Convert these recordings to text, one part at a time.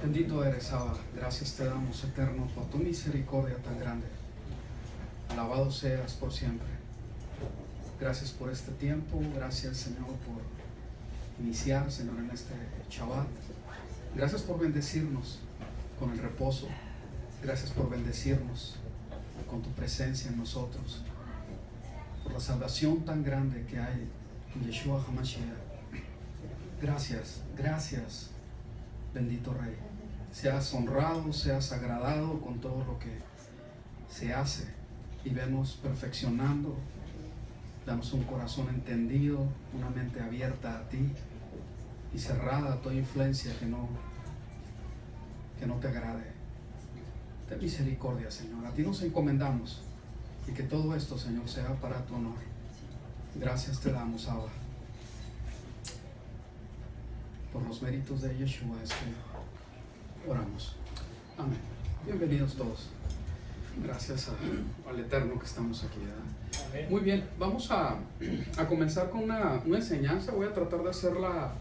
Bendito eres, Abba. Gracias te damos, eterno, por tu misericordia tan grande. Alabado seas por siempre. Gracias por este tiempo. Gracias, Señor, por iniciar, Señor, en este Shabbat. Gracias por bendecirnos con el reposo. Gracias por bendecirnos con tu presencia en nosotros. Por la salvación tan grande que hay en Yeshua HaMashiach. Gracias, gracias, bendito Rey. Seas honrado, seas agradado con todo lo que se hace y vemos perfeccionando. Danos un corazón entendido, una mente abierta a ti y cerrada a toda influencia que no te agrade. Ten misericordia, Señor. A ti nos encomendamos y que todo esto, Señor, sea para tu honor. Gracias te damos, Abba. Por los méritos de Yeshua es que oramos. Amén. Bienvenidos todos. Gracias al Eterno que estamos aquí, ¿verdad? Muy bien, vamos a comenzar con una enseñanza. Voy a tratar de hacerla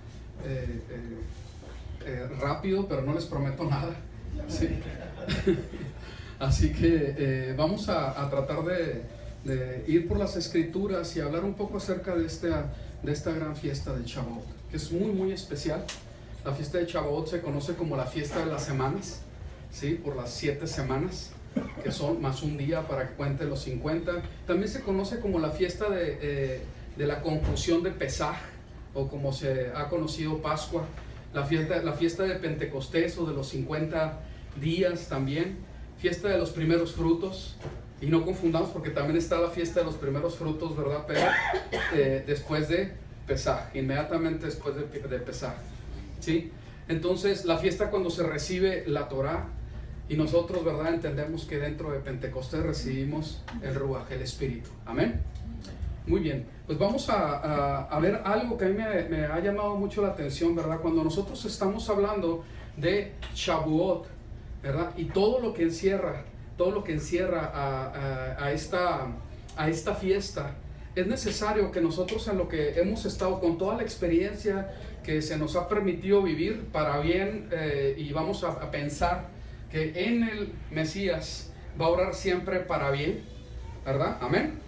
rápido, pero no les prometo nada. Sí. Así que vamos a tratar de ir por las escrituras y hablar un poco acerca de esta gran fiesta de Shavuot, que es muy muy especial. La fiesta de Shavuot se conoce como la fiesta de las semanas, ¿sí? Por las 7 semanas, que son más un día para que cuente los 50. También se conoce como la fiesta de la conclusión de Pesaj, o como se ha conocido Pascua, la fiesta de Pentecostés, o de los 50 días también, fiesta de los primeros frutos. Y no confundamos, porque también está la fiesta de los primeros frutos, ¿verdad? Pero después de Pesaj, inmediatamente después de Pesaj, ¿sí? Entonces, la fiesta cuando se recibe la Torah, y nosotros, ¿verdad?, entendemos que dentro de Pentecostés recibimos el Ruach, el Espíritu. Amén. Muy bien, pues vamos a ver algo que a mí me ha llamado mucho la atención, ¿verdad? Cuando nosotros estamos hablando de Shavuot, ¿verdad? Y todo lo que encierra a esta fiesta, es necesario que nosotros, en lo que hemos estado, con toda la experiencia que se nos ha permitido vivir para bien, y vamos a pensar que en el Mesías va a obrar siempre para bien, ¿verdad? Amén.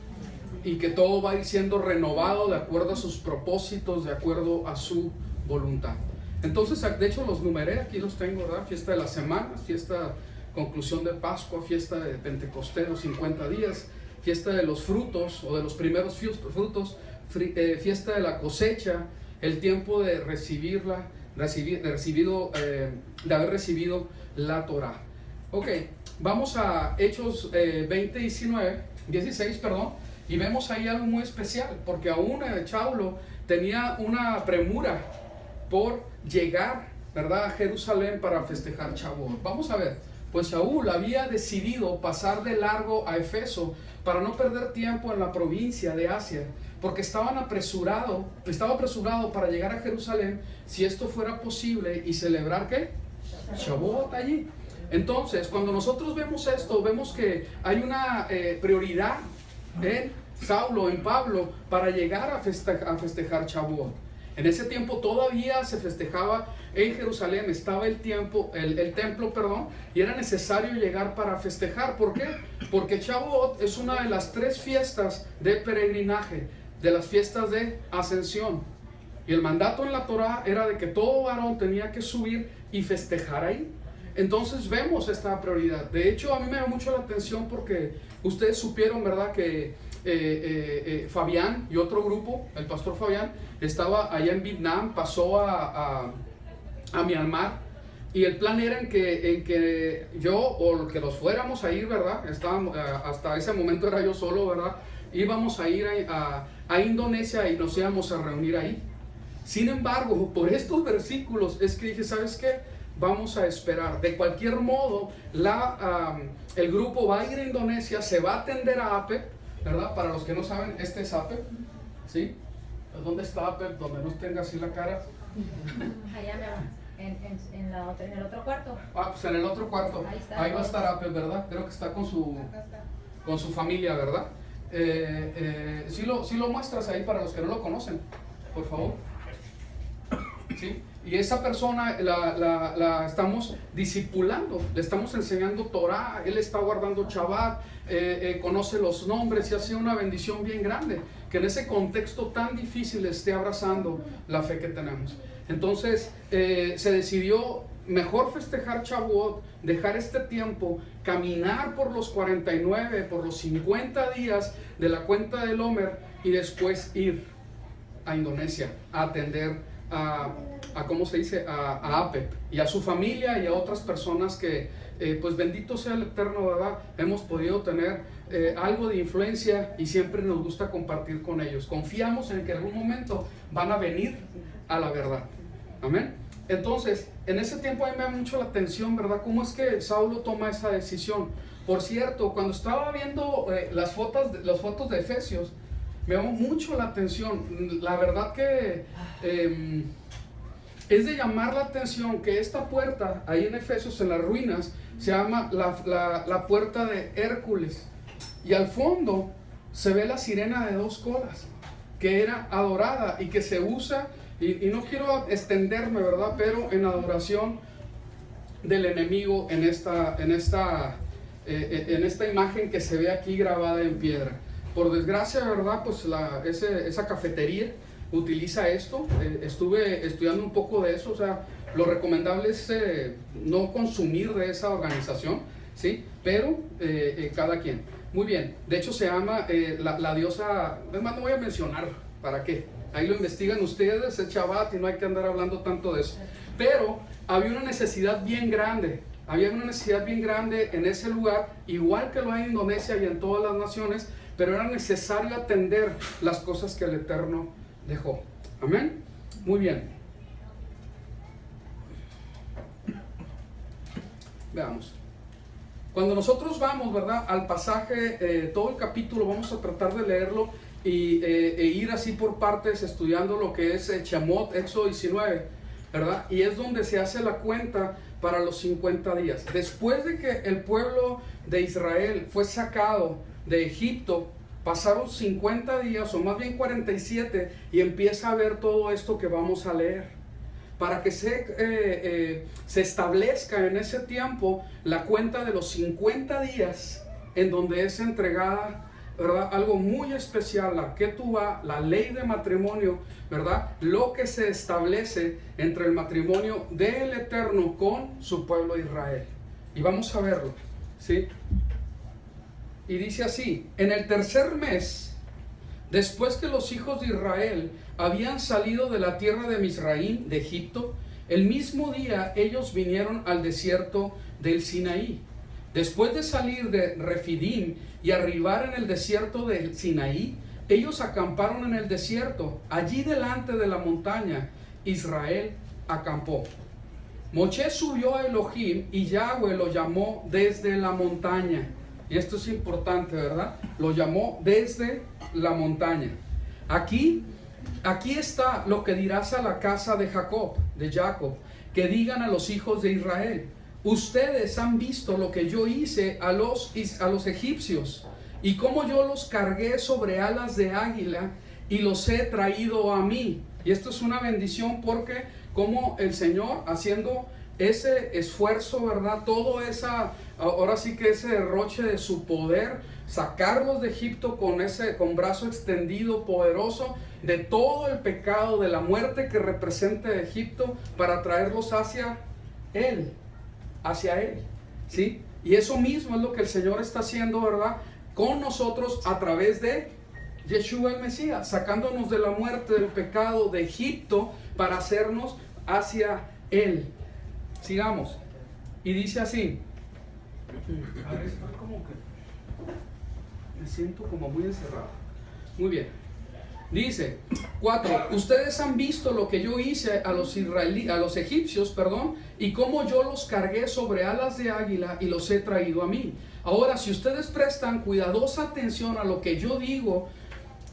Y que todo va a ir siendo renovado de acuerdo a sus propósitos, de acuerdo a su voluntad. Entonces, de hecho los numeré, aquí los tengo, ¿verdad? Fiesta de las semanas, fiesta conclusión de Pascua, fiesta de Pentecostés, los 50 días, fiesta de los frutos, o de los primeros frutos, fiesta de la cosecha, el tiempo de de haber recibido la Torah. Ok, vamos a Hechos 16, y vemos ahí algo muy especial, porque aún Saulo tenía una premura por llegar, ¿verdad?, a Jerusalén para festejar Shavuot. Vamos a ver, pues Saúl había decidido pasar de largo a Efeso para no perder tiempo en la provincia de Asia, porque estaba apresurado para llegar a Jerusalén, si esto fuera posible, y celebrar ¿qué? Shavuot allí. Entonces, cuando nosotros vemos esto, vemos que hay una prioridad en Saulo, en Pablo, para llegar a festejar Shavuot. En ese tiempo todavía se festejaba en Jerusalén, estaba el templo, y era necesario llegar para festejar. ¿Por qué? Porque Shavuot es una de las 3 fiestas de peregrinaje, de las fiestas de ascensión. Y el mandato en la Torah era de que todo varón tenía que subir y festejar ahí. Entonces vemos esta prioridad. De hecho, a mí me da mucho la atención porque ustedes supieron, ¿verdad?, que Fabián y otro grupo, el pastor Fabián, estaba allá en Vietnam, pasó a Myanmar, y el plan era en que yo, o que los fuéramos a ir, ¿verdad? Hasta ese momento era yo solo, ¿verdad? Íbamos a ir a Indonesia y nos íbamos a reunir ahí. Sin embargo, por estos versículos es que dije, ¿sabes qué? Vamos a esperar. De cualquier modo, el grupo va a ir a Indonesia, se va a atender a APEP, ¿verdad? Para los que no saben, este es APEP, ¿sí? ¿Dónde está APEP? Donde no tenga así la cara. Allá me va, en el otro cuarto. Pues en el otro cuarto. Ahí va a estar APEP, ¿verdad? Creo que está con su familia, ¿verdad? Sí lo muestras ahí para los que no lo conocen, por favor. ¿sí? Y esa persona la estamos discipulando, le estamos enseñando Torah, él está guardando Shabbat, conoce los nombres y ha sido una bendición bien grande, que en ese contexto tan difícil esté abrazando la fe que tenemos. Entonces se decidió mejor festejar Shavuot, dejar este tiempo, caminar por los 49, por los 50 días de la cuenta del Omer y después ir a Indonesia a atender ¿cómo se dice? A APEP y a su familia y a otras personas que, pues bendito sea el Eterno, ¿verdad? Hemos podido tener algo de influencia y siempre nos gusta compartir con ellos. Confiamos en que en algún momento van a venir a la verdad. Amén. Entonces, en ese tiempo a mí me da mucho la atención, ¿verdad? ¿Cómo es que Saulo toma esa decisión? Por cierto, cuando estaba viendo las fotos de Efesios, me llamó mucho la atención. La verdad que es de llamar la atención que esta puerta, ahí en Efesios, en las ruinas, se llama la puerta de Hércules. Y al fondo se ve la sirena de 2 colas, que era adorada y que se usa, y no quiero extenderme, ¿verdad? Pero en adoración del enemigo en esta imagen que se ve aquí grabada en piedra. Por desgracia, ¿verdad? Pues esa cafetería utiliza esto. Estuve estudiando un poco de eso, o sea, lo recomendable es no consumir de esa organización, ¿sí? Pero cada quien. Muy bien, de hecho se llama la diosa, además no voy a mencionar, ¿para qué? Ahí lo investigan ustedes, es Shabbat y no hay que andar hablando tanto de eso. Pero había una necesidad bien grande. Había una necesidad bien grande en ese lugar, igual que lo hay en Indonesia y en todas las naciones, pero era necesario atender las cosas que el Eterno dejó. Amén. Muy bien. Veamos. Cuando nosotros vamos, ¿verdad?, al pasaje, todo el capítulo, vamos a tratar de leerlo e ir así por partes, estudiando lo que es Shemot, Éxodo 19, ¿verdad? Y es donde se hace la cuenta para los 50 días. Después de que el pueblo de Israel fue sacado de Egipto, pasaron 50 días, o más bien 47, y empieza a ver todo esto que vamos a leer. Para que se establezca en ese tiempo la cuenta de los 50 días, en donde es entregada, ¿verdad?, algo muy especial, la Ketubá, la ley de matrimonio, ¿verdad?, lo que se establece entre el matrimonio del Eterno con su pueblo Israel. Y vamos a verlo, ¿sí? Y dice así: en el tercer mes, después que los hijos de Israel habían salido de la tierra de Misraim, de Egipto, el mismo día ellos vinieron al desierto del Sinaí. Después de salir de Refidim y arribar en el desierto del Sinaí, ellos acamparon en el desierto. Allí delante de la montaña, Israel acampó. Moshe subió a Elohim y Yahweh lo llamó desde la montaña. Y esto es importante, ¿verdad? Lo llamó desde la montaña. Aquí está lo que dirás a la casa de Jacob, que digan a los hijos de Israel: ustedes han visto lo que yo hice a los egipcios, y cómo yo los cargué sobre alas de águila y los he traído a mí. Y esto es una bendición, porque como el Señor, haciendo ese esfuerzo, ¿verdad?, ahora sí que ese derroche de su poder, sacarlos de Egipto con brazo extendido, poderoso, de todo el pecado, de la muerte que representa Egipto, para traerlos hacia Él, ¿sí? Y eso mismo es lo que el Señor está haciendo, ¿verdad?, con nosotros a través de Yeshua el Mesías, sacándonos de la muerte, del pecado, de Egipto, para hacernos hacia Él. Sigamos. Y dice así. A ver, estoy como que me siento como muy encerrado. Muy bien. Dice 4: ustedes han visto lo que yo hice a los egipcios, y cómo yo los cargué sobre alas de águila y los he traído a mí. Ahora, si ustedes prestan cuidadosa atención a lo que yo digo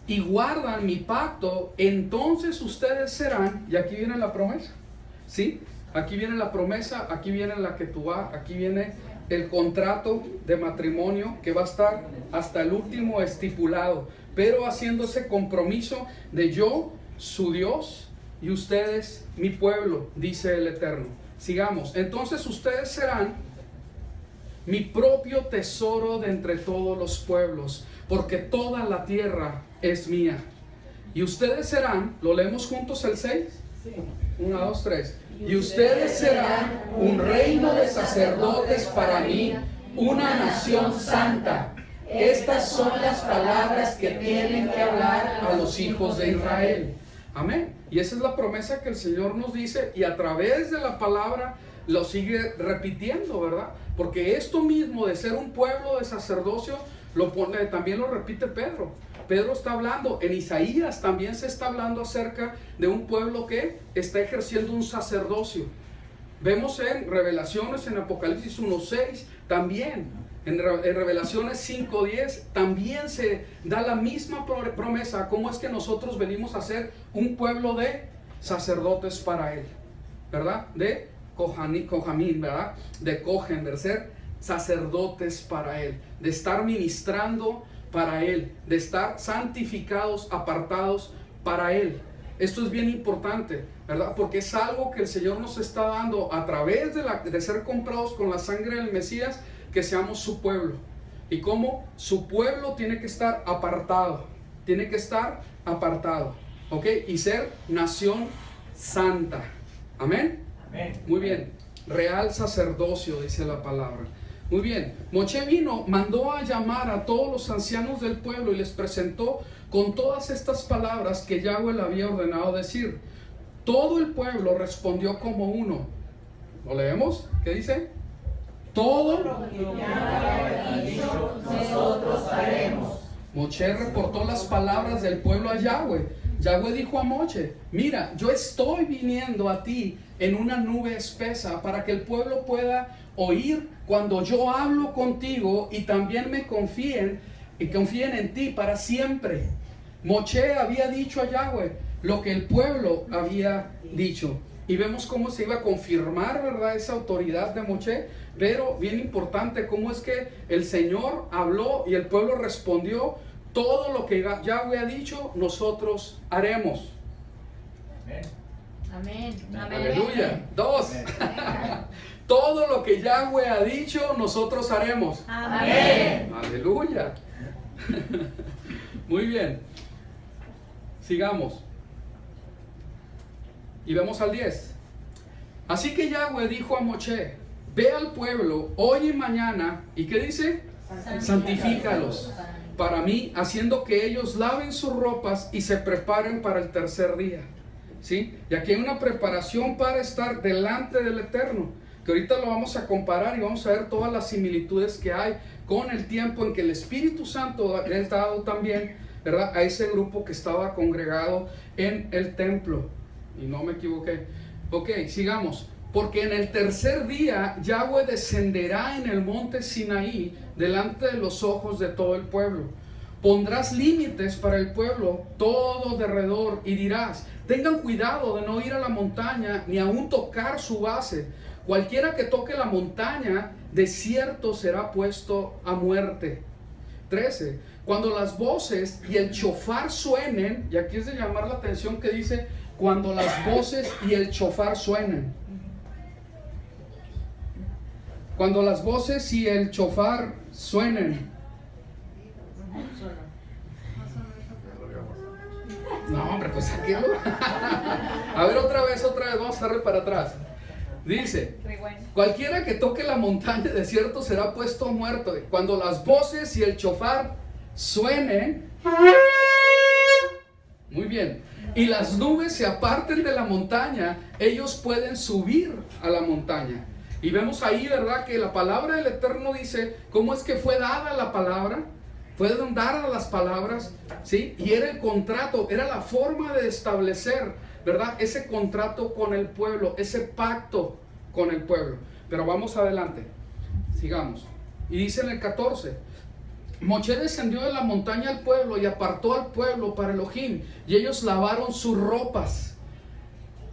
y guardan mi pacto, entonces ustedes serán, y aquí viene la promesa, ¿sí? Aquí viene la promesa, aquí viene la Ketubá, aquí viene el contrato de matrimonio que va a estar hasta el último estipulado, pero haciendo ese compromiso de yo, su Dios, y ustedes mi pueblo, dice el Eterno. Sigamos. Entonces ustedes serán mi propio tesoro de entre todos los pueblos, porque toda la tierra es mía. Y ustedes serán, ¿lo leemos juntos el 6? Sí. 1, 2, 3. Y ustedes serán un reino de sacerdotes para mí, una nación santa. Estas son las palabras que tienen que hablar a los hijos de Israel. Amén. Y esa es la promesa que el Señor nos dice, y a través de la palabra lo sigue repitiendo, ¿verdad? Porque esto mismo de ser un pueblo de sacerdocio también lo repite Pedro. Pedro está hablando, en Isaías también se está hablando acerca de un pueblo que está ejerciendo un sacerdocio. Vemos en Revelaciones, en Apocalipsis 1:6, también en Revelaciones 5:10, también se da la misma promesa, cómo es que nosotros venimos a ser un pueblo de sacerdotes para Él, ¿verdad? De Kohanim, ¿verdad? De Kohen, de ser sacerdotes para Él, de estar ministrando para Él, de estar santificados, apartados para Él. Esto es bien importante, ¿verdad? Porque es algo que el Señor nos está dando a través de ser comprados con la sangre del Mesías, que seamos su pueblo. Y cómo su pueblo tiene que estar apartado, ¿ok? Y ser nación santa. Amén. Amén. Muy bien. Real sacerdocio, dice la palabra. Muy bien, Moshe mandó a llamar a todos los ancianos del pueblo y les presentó con todas estas palabras que Yahweh le había ordenado decir. Todo el pueblo respondió como uno. ¿Lo leemos? ¿Qué dice? Todo Lo que Yahweh ha dicho, nosotros haremos. Moshe reportó las palabras del pueblo a Yahweh. Yahweh dijo a Moshe: mira, yo estoy viniendo a ti en una nube espesa para que el pueblo pueda oír cuando yo hablo contigo y también me confíen en ti para siempre. Moshe había dicho a Yahweh lo que el pueblo había dicho. Y vemos cómo se iba a confirmar, ¿verdad?, esa autoridad de Moshe. Pero bien importante, cómo es que el Señor habló y el pueblo respondió: todo lo que Yahweh ha dicho, nosotros haremos. Amén. Amén. Aleluya. 2. Todo lo que Yahweh ha dicho, nosotros haremos. Amén. Aleluya. Muy bien. Sigamos. Y vemos al 10. Así que Yahweh dijo a Moshe: ve al pueblo hoy y mañana. ¿Y qué dice? Santifícalos para mí, haciendo que ellos laven sus ropas y se preparen para el tercer día. ¿Sí? Y aquí hay una preparación para estar delante del Eterno, que ahorita lo vamos a comparar y vamos a ver todas las similitudes que hay con el tiempo en que el Espíritu Santo le ha dado también, ¿verdad?, a ese grupo que estaba congregado en el templo. Y no me equivoqué. Ok, sigamos. Porque en el tercer día Yahweh descenderá en el monte Sinaí delante de los ojos de todo el pueblo. Pondrás límites para el pueblo todo derredor y dirás: tengan cuidado de no ir a la montaña ni aún tocar su base. Cualquiera que toque la montaña, de cierto será puesto a muerte. 13. Cuando las voces y el chofar suenen, y aquí es de llamar la atención que dice: cuando las voces y el chofar suenen. Cuando las voces y el chofar suenen. No, hombre, pues sáquelo. A ver, otra vez, vamos a darle para atrás. Dice: cualquiera que toque la montaña, de cierto será puesto muerto. Cuando las voces y el chofar suenen, muy bien, y las nubes se aparten de la montaña, ellos pueden subir a la montaña. Y vemos ahí, ¿verdad?, que la palabra del Eterno dice cómo es que fue dada la palabra. Fueron dadas las palabras, ¿sí? Y era el contrato, era la forma de establecer, ¿verdad?, ese contrato con el pueblo, ese pacto con el pueblo. Pero vamos adelante, sigamos. Y dice en el 14: Moshe descendió de la montaña al pueblo y apartó al pueblo para Elohim, y ellos lavaron sus ropas.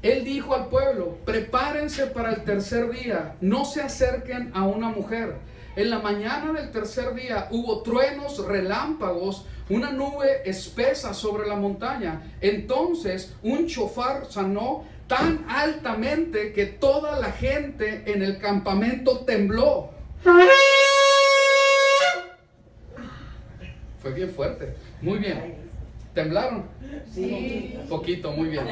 Él dijo al pueblo: prepárense para el tercer día, no se acerquen a una mujer. En la mañana del tercer día hubo truenos, relámpagos, una nube espesa sobre la montaña. Entonces un shofar sonó tan altamente que toda la gente en el campamento tembló. Fue bien fuerte. Muy bien. ¿Temblaron? Sí. Poquito, muy bien.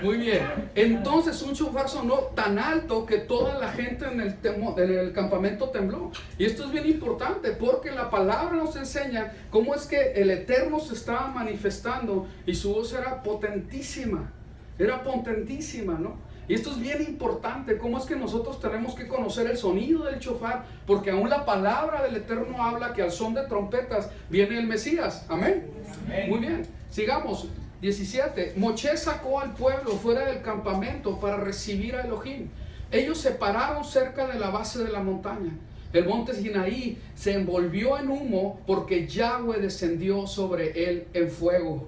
Muy bien. Entonces un shofar sonó tan alto que toda la gente en el campamento tembló. Y esto es bien importante porque la palabra nos enseña cómo es que el Eterno se estaba manifestando y su voz era potentísima. Era potentísima, ¿no? Y esto es bien importante, cómo es que nosotros tenemos que conocer el sonido del shofar, porque aún la palabra del Eterno habla que al son de trompetas viene el Mesías. Amén. Amén. Muy bien, sigamos. 17. Moshe sacó al pueblo fuera del campamento para recibir a Elohim. Ellos se pararon cerca de la base de la montaña. El monte Sinaí se envolvió en humo porque Yahweh descendió sobre él en fuego.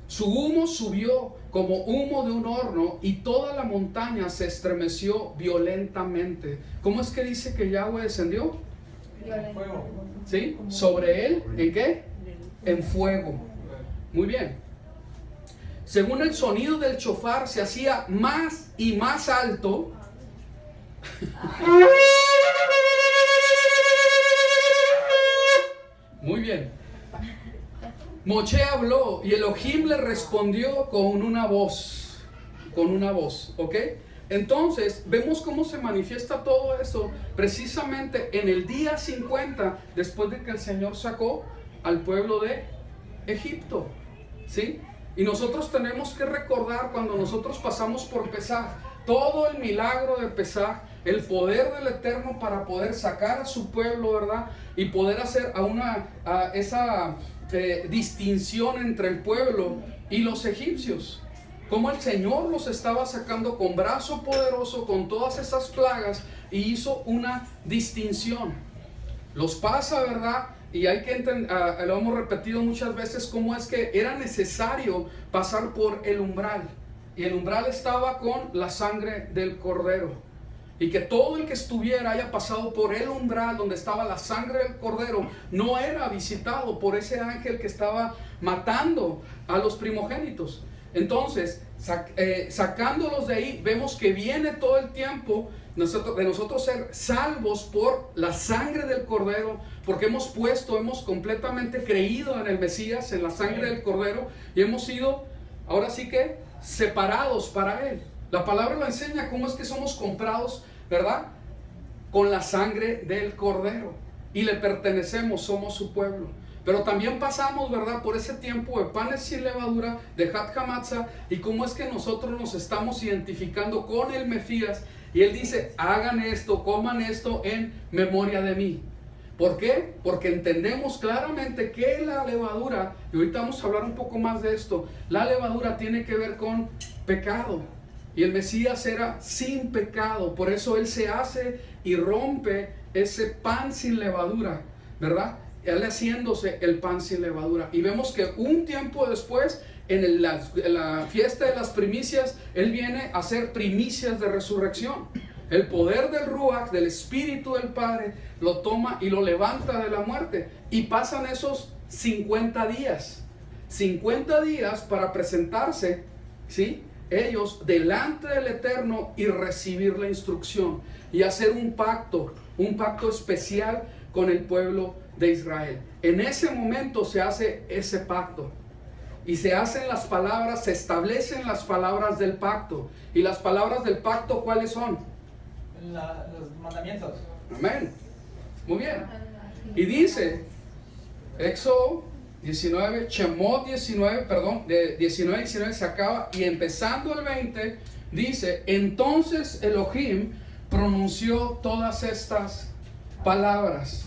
Su humo subió como humo de un horno y toda la montaña se estremeció violentamente. ¿Cómo es que dice que Yahweh descendió? Fuego. ¿Sí? ¿Sobre él? ¿En qué? En fuego. Muy bien. Según el sonido del shofar se hacía más y más alto. Muy bien. Moshe habló y Elohim le respondió con una voz, ¿ok? Entonces, vemos cómo se manifiesta todo eso precisamente en el día 50, después de que el Señor sacó al pueblo de Egipto, ¿sí? Y nosotros tenemos que recordar cuando nosotros pasamos por Pesaj, todo el milagro de Pesaj, el poder del Eterno para poder sacar a su pueblo, ¿verdad? Y poder hacer esa distinción entre el pueblo y los egipcios. Como el Señor los estaba sacando con brazo poderoso, con todas esas plagas, y hizo una distinción. Los pasa, ¿verdad? Y hay que entender, lo hemos repetido muchas veces, cómo es que era necesario pasar por el umbral. Y el umbral estaba con la sangre del cordero. Y que todo el que estuviera haya pasado por el umbral donde estaba la sangre del cordero no era visitado por ese ángel que estaba matando a los primogénitos. Entonces, sacándolos de ahí, vemos que viene todo el tiempo de nosotros ser salvos por la sangre del cordero, porque hemos completamente creído en el Mesías, en la sangre del cordero, y hemos sido, ahora sí que, separados para Él. La palabra lo enseña cómo es que somos comprados, ¿verdad? Con la sangre del cordero. Y le pertenecemos, somos su pueblo. Pero también pasamos, ¿verdad? Por ese tiempo de panes sin levadura, de Hat Hamatza, y cómo es que nosotros nos estamos identificando con el Mesías. Y Él dice, hagan esto, coman esto en memoria de mí. ¿Por qué? Porque entendemos claramente que la levadura, y ahorita vamos a hablar un poco más de esto, la levadura tiene que ver con pecado. Y el Mesías era sin pecado, por eso Él se hace y rompe ese pan sin levadura, ¿verdad? Él haciéndose el pan sin levadura. Y vemos que un tiempo después, en la fiesta de las primicias, Él viene a hacer primicias de resurrección. El poder del Ruach, del Espíritu del Padre, lo toma y lo levanta de la muerte. Y pasan esos 50 días. 50 días para presentarse, ¿sí?, ellos delante del Eterno y recibir la instrucción y hacer un pacto especial con el pueblo de Israel. En ese momento se hace ese pacto y se hacen las palabras, se establecen las palabras del pacto. Y las palabras del pacto, ¿cuáles son? Los mandamientos. Amén. Muy bien. Y dice Éxodo 19, Shemot 19, perdón, de 19 se acaba, y empezando el 20 dice, entonces Elohim pronunció todas estas palabras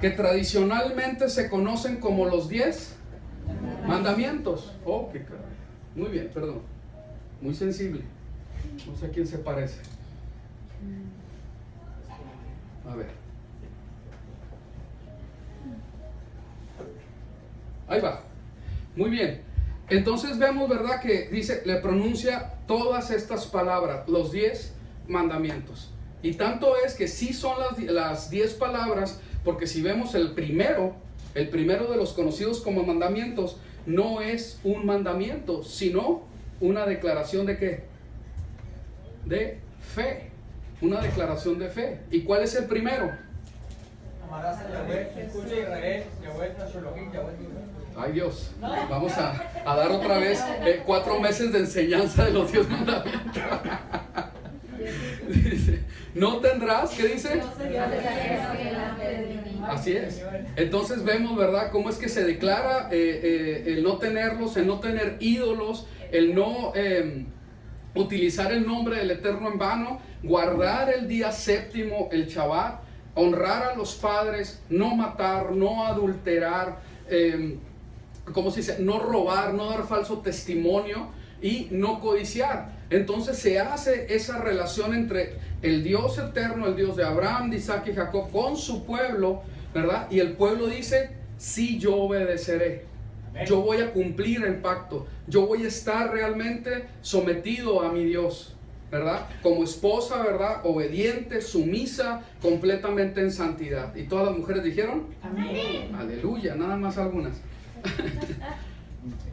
que tradicionalmente se conocen como los 10 mandamientos. Oh, qué caray. Muy bien, perdón. Muy sensible. No sé a quién se parece. A ver. Ahí va. Muy bien. Entonces vemos, ¿verdad?, que dice, le pronuncia todas estas palabras, los 10 mandamientos. Y tanto es que sí son las 10 palabras, porque si vemos el primero de los conocidos como mandamientos, no es un mandamiento, sino una declaración de ¿qué? De fe. Una declaración de fe. ¿Y cuál es el primero? Amarás a Yahweh, escucha Israel, Yahweh es nuestro Elohim, Yahweh es Dios. Ay Dios, vamos a dar otra vez 4 meses de enseñanza de los 10 mandamientos. Dice, no tendrás, ¿qué dice? Así es. Entonces vemos, ¿verdad?, cómo es que se declara el no tenerlos, el no tener ídolos, el no utilizar el nombre del Eterno en vano, guardar el día séptimo, el Shabbat, honrar a los padres, no matar, no adulterar, ¿cómo se dice? No robar, no dar falso testimonio y no codiciar. Entonces se hace esa relación entre el Dios eterno, el Dios de Abraham, de Isaac y Jacob, con su pueblo, ¿verdad? Y el pueblo dice, sí, yo obedeceré. Yo voy a cumplir el pacto. Yo voy a estar realmente sometido a mi Dios, ¿verdad? Como esposa, ¿verdad? Obediente, sumisa, completamente en santidad. ¿Y todas las mujeres dijeron? Amén. Aleluya, nada más algunas.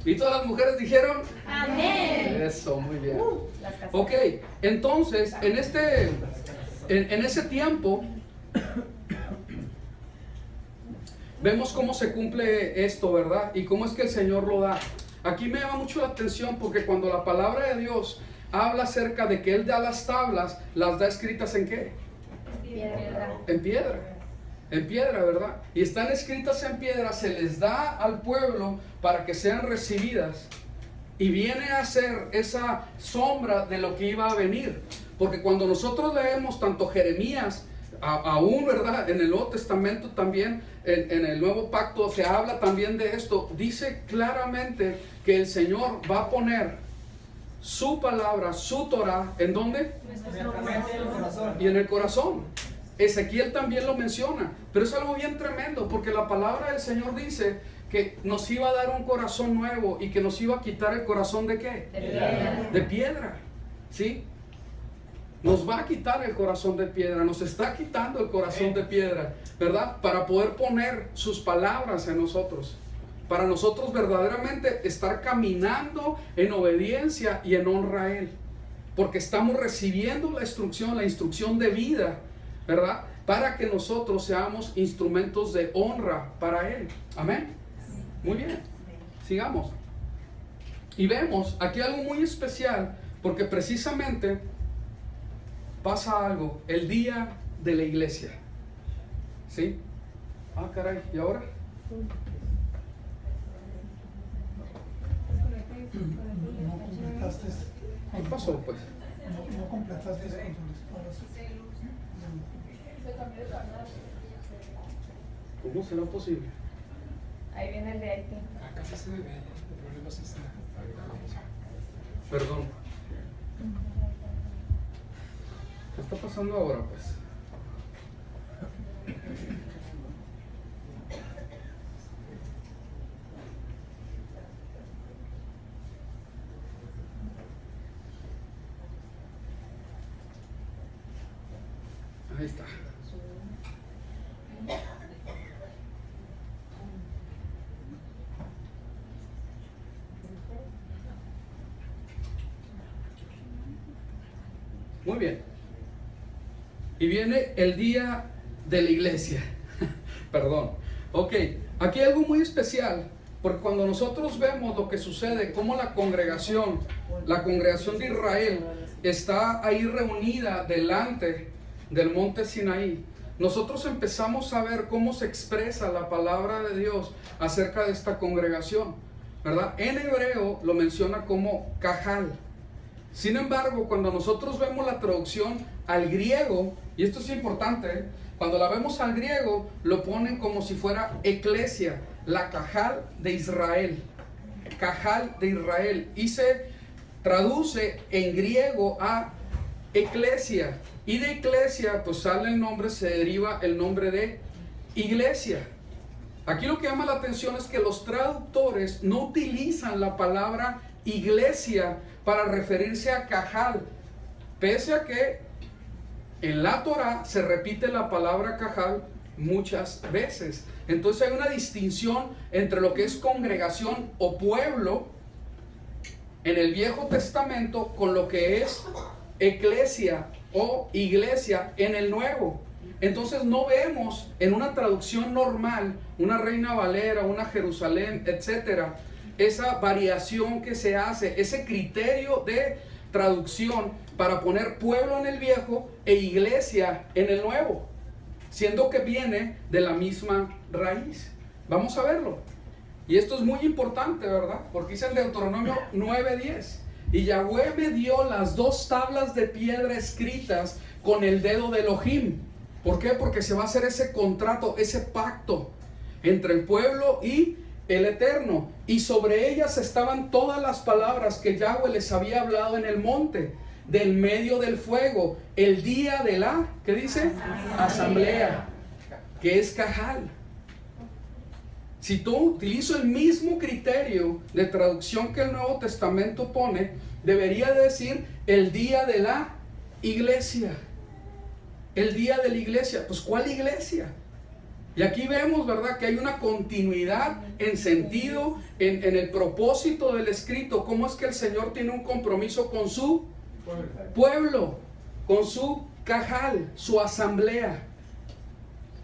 ¿Y todas las mujeres dijeron? Amén. Eso, muy bien. Ok, entonces, en ese tiempo, vemos cómo se cumple esto, ¿verdad? Y cómo es que el Señor lo da. Aquí me llama mucho la atención porque cuando la palabra de Dios habla acerca de que Él da las tablas, las da escritas ¿en qué? Piedra. En piedra. En piedra, ¿verdad? Y están escritas en piedra, se les da al pueblo para que sean recibidas. Y viene a ser esa sombra de lo que iba a venir. Porque cuando nosotros leemos tanto Jeremías, aún, ¿verdad? En el Nuevo Testamento también, en el Nuevo Pacto se habla también de esto. Dice claramente que el Señor va a poner su palabra, su Torah, ¿en dónde? Y en el corazón. Ezequiel también lo menciona, pero es algo bien tremendo porque la palabra del Señor dice que nos iba a dar un corazón nuevo y que nos iba a quitar el corazón ¿de qué? De piedra. De piedra, ¿sí? Nos va a quitar el corazón de piedra, nos está quitando el corazón de piedra, ¿verdad? Para poder poner sus palabras en nosotros, para nosotros verdaderamente estar caminando en obediencia y en honra a Él, porque estamos recibiendo la instrucción de vida, ¿verdad? Para que nosotros seamos instrumentos de honra para Él. Amén. Muy bien. Sigamos. Y vemos aquí algo muy especial, porque precisamente pasa algo el día de la iglesia. ¿Sí? Ah, caray, ¿y ahora? No completaste. ¿Qué pasó, pues? No completaste con tu esposa. ¿Cómo será posible? Ahí viene el de Haití. Acá sí se ve, el problema sí está. Perdón. ¿Qué está pasando ahora, pues? Ahí está. Muy bien. Y viene el día de la iglesia. Perdón. Ok, aquí hay algo muy especial, porque cuando nosotros vemos lo que sucede, cómo la congregación de Israel está ahí reunida delante del monte Sinaí, nosotros empezamos a ver cómo se expresa la palabra de Dios acerca de esta congregación, ¿verdad? En hebreo lo menciona como cajal. Sin embargo, cuando nosotros vemos la traducción al griego, y esto es importante, cuando la vemos al griego, lo ponen como si fuera eclesia, la cajal de Israel. Cajal de Israel. Y se traduce en griego a eclesia. Y de eclesia, pues sale el nombre, se deriva el nombre de iglesia. Aquí lo que llama la atención es que los traductores no utilizan la palabra iglesia para referirse a cajal, pese a que en la Torah se repite la palabra Cajal muchas veces. Entonces hay una distinción entre lo que es congregación o pueblo en el Viejo Testamento con lo que es eclesia o iglesia en el Nuevo. Entonces no vemos en una traducción normal, una Reina Valera, una Jerusalén, etcétera, esa variación que se hace, ese criterio de traducción para poner pueblo en el Viejo e iglesia en el Nuevo, siendo que viene de la misma raíz. Vamos a verlo. Y esto es muy importante, ¿verdad? Porque dice en Deuteronomio 9:10, y Yahweh me dio las 2 tablas de piedra escritas con el dedo de Elohim. ¿Por qué? Porque se va a hacer ese contrato, ese pacto entre el pueblo y el Eterno. Y sobre ellas estaban todas las palabras que Yahweh les había hablado en el monte, del medio del fuego, el día de la, ¿qué dice? Asamblea, que es Cajal. Si tú utilizo el mismo criterio de traducción que el Nuevo Testamento pone, debería decir el día de la iglesia. El día de la iglesia. Pues ¿cuál iglesia? Y aquí vemos, ¿verdad?, que hay una continuidad en sentido, en el propósito del escrito. ¿Cómo es que el Señor tiene un compromiso con su pueblo, con su Cajal, su asamblea?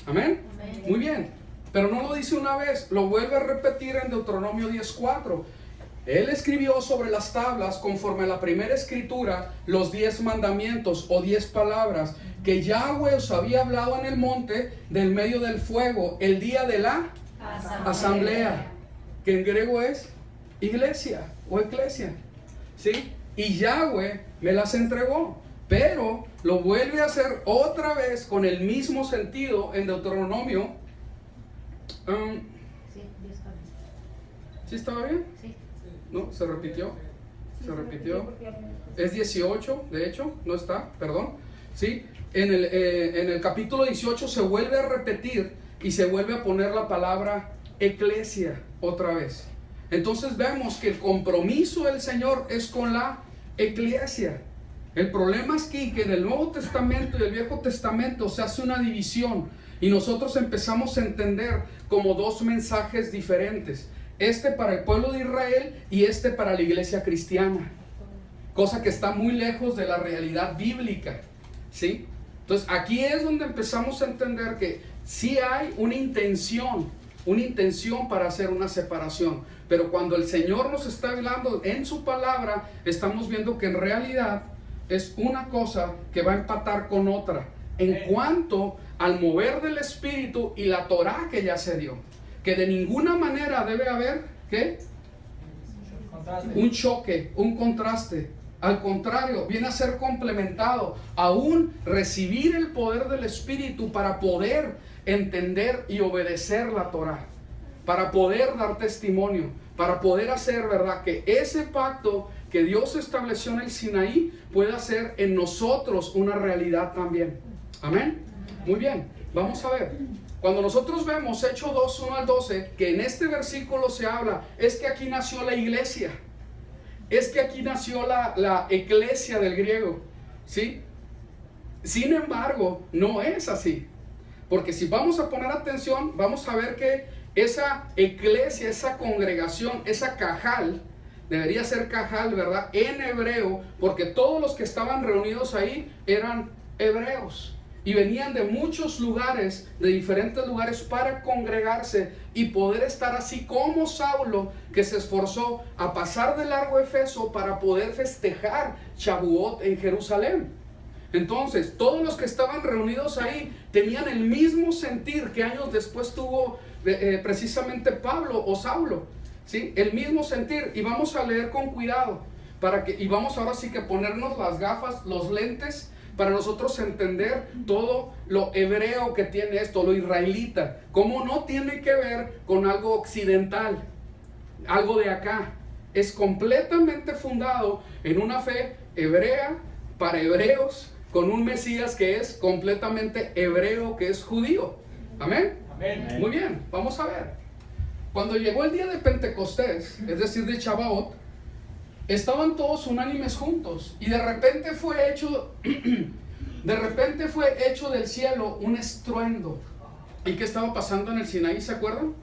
¿Amén? Amén. Muy bien. Pero no lo dice una vez, lo vuelve a repetir en Deuteronomio 10:4. Él escribió sobre las tablas, conforme a la primera escritura, los 10 mandamientos o 10 palabras que Yahweh os había hablado en el monte del medio del fuego, el día de la asamblea, que en griego es iglesia o eclesia, ¿sí? Y Yahweh me las entregó, pero lo vuelve a hacer otra vez con el mismo sentido en Deuteronomio. Sí, 10 tablas. ¿Sí estaba bien? Sí. No, se repitió. Sí, Se repitió. porque ya- Es 18, de hecho, no está, perdón. ¿Sí? En el capítulo 18 se vuelve a repetir y se vuelve a poner la palabra eclesia otra vez. Entonces vemos que el compromiso del Señor es con la eclesia. El problema es que en el Nuevo Testamento y el Viejo Testamento se hace una división y nosotros empezamos a entender como 2 mensajes diferentes. Este para el pueblo de Israel y este para la iglesia cristiana. Cosa que está muy lejos de la realidad bíblica, ¿sí? Entonces aquí es donde empezamos a entender que sí hay una intención para hacer una separación. Pero cuando el Señor nos está hablando en su palabra, estamos viendo que en realidad es una cosa que va a empatar con otra. En cuanto al mover del Espíritu y la Torah que ya se dio. Que de ninguna manera debe haber, ¿qué? Un choque, un contraste. Al contrario, viene a ser complementado. Aún recibir el poder del Espíritu para poder entender y obedecer la Torah. Para poder dar testimonio. Para poder hacer, ¿verdad?, que ese pacto que Dios estableció en el Sinaí pueda ser en nosotros una realidad también. Amén. Muy bien, vamos a ver. Cuando nosotros vemos Hechos 2, 1 al 12, que en este versículo se habla, es que aquí nació la iglesia. Es que aquí nació la eclesia del griego, ¿sí? Sin embargo, no es así. Porque si vamos a poner atención, vamos a ver que esa eclesia, esa congregación, esa cajal, debería ser cajal, ¿verdad?, en hebreo, porque todos los que estaban reunidos ahí eran hebreos. Y venían de muchos lugares, de diferentes lugares, para congregarse y poder estar así como Saulo, que se esforzó a pasar de largo Efeso para poder festejar Shavuot en Jerusalén. Entonces, todos los que estaban reunidos ahí tenían el mismo sentir que años después tuvo precisamente Pablo o Saulo, ¿sí? El mismo sentir. Y vamos a leer con cuidado, y vamos ahora sí que ponernos las gafas, los lentes, para nosotros entender todo lo hebreo que tiene esto, lo israelita, cómo no tiene que ver con algo occidental, algo de acá. Es completamente fundado en una fe hebrea, para hebreos, con un Mesías que es completamente hebreo, que es judío. Amén. Amén. Muy bien, vamos a ver. Cuando llegó el día de Pentecostés, es decir, de Shavuot, estaban todos unánimes juntos y de repente fue hecho De repente fue hecho del cielo un estruendo. ¿Y qué estaba pasando en el Sinaí? ¿Se acuerdan?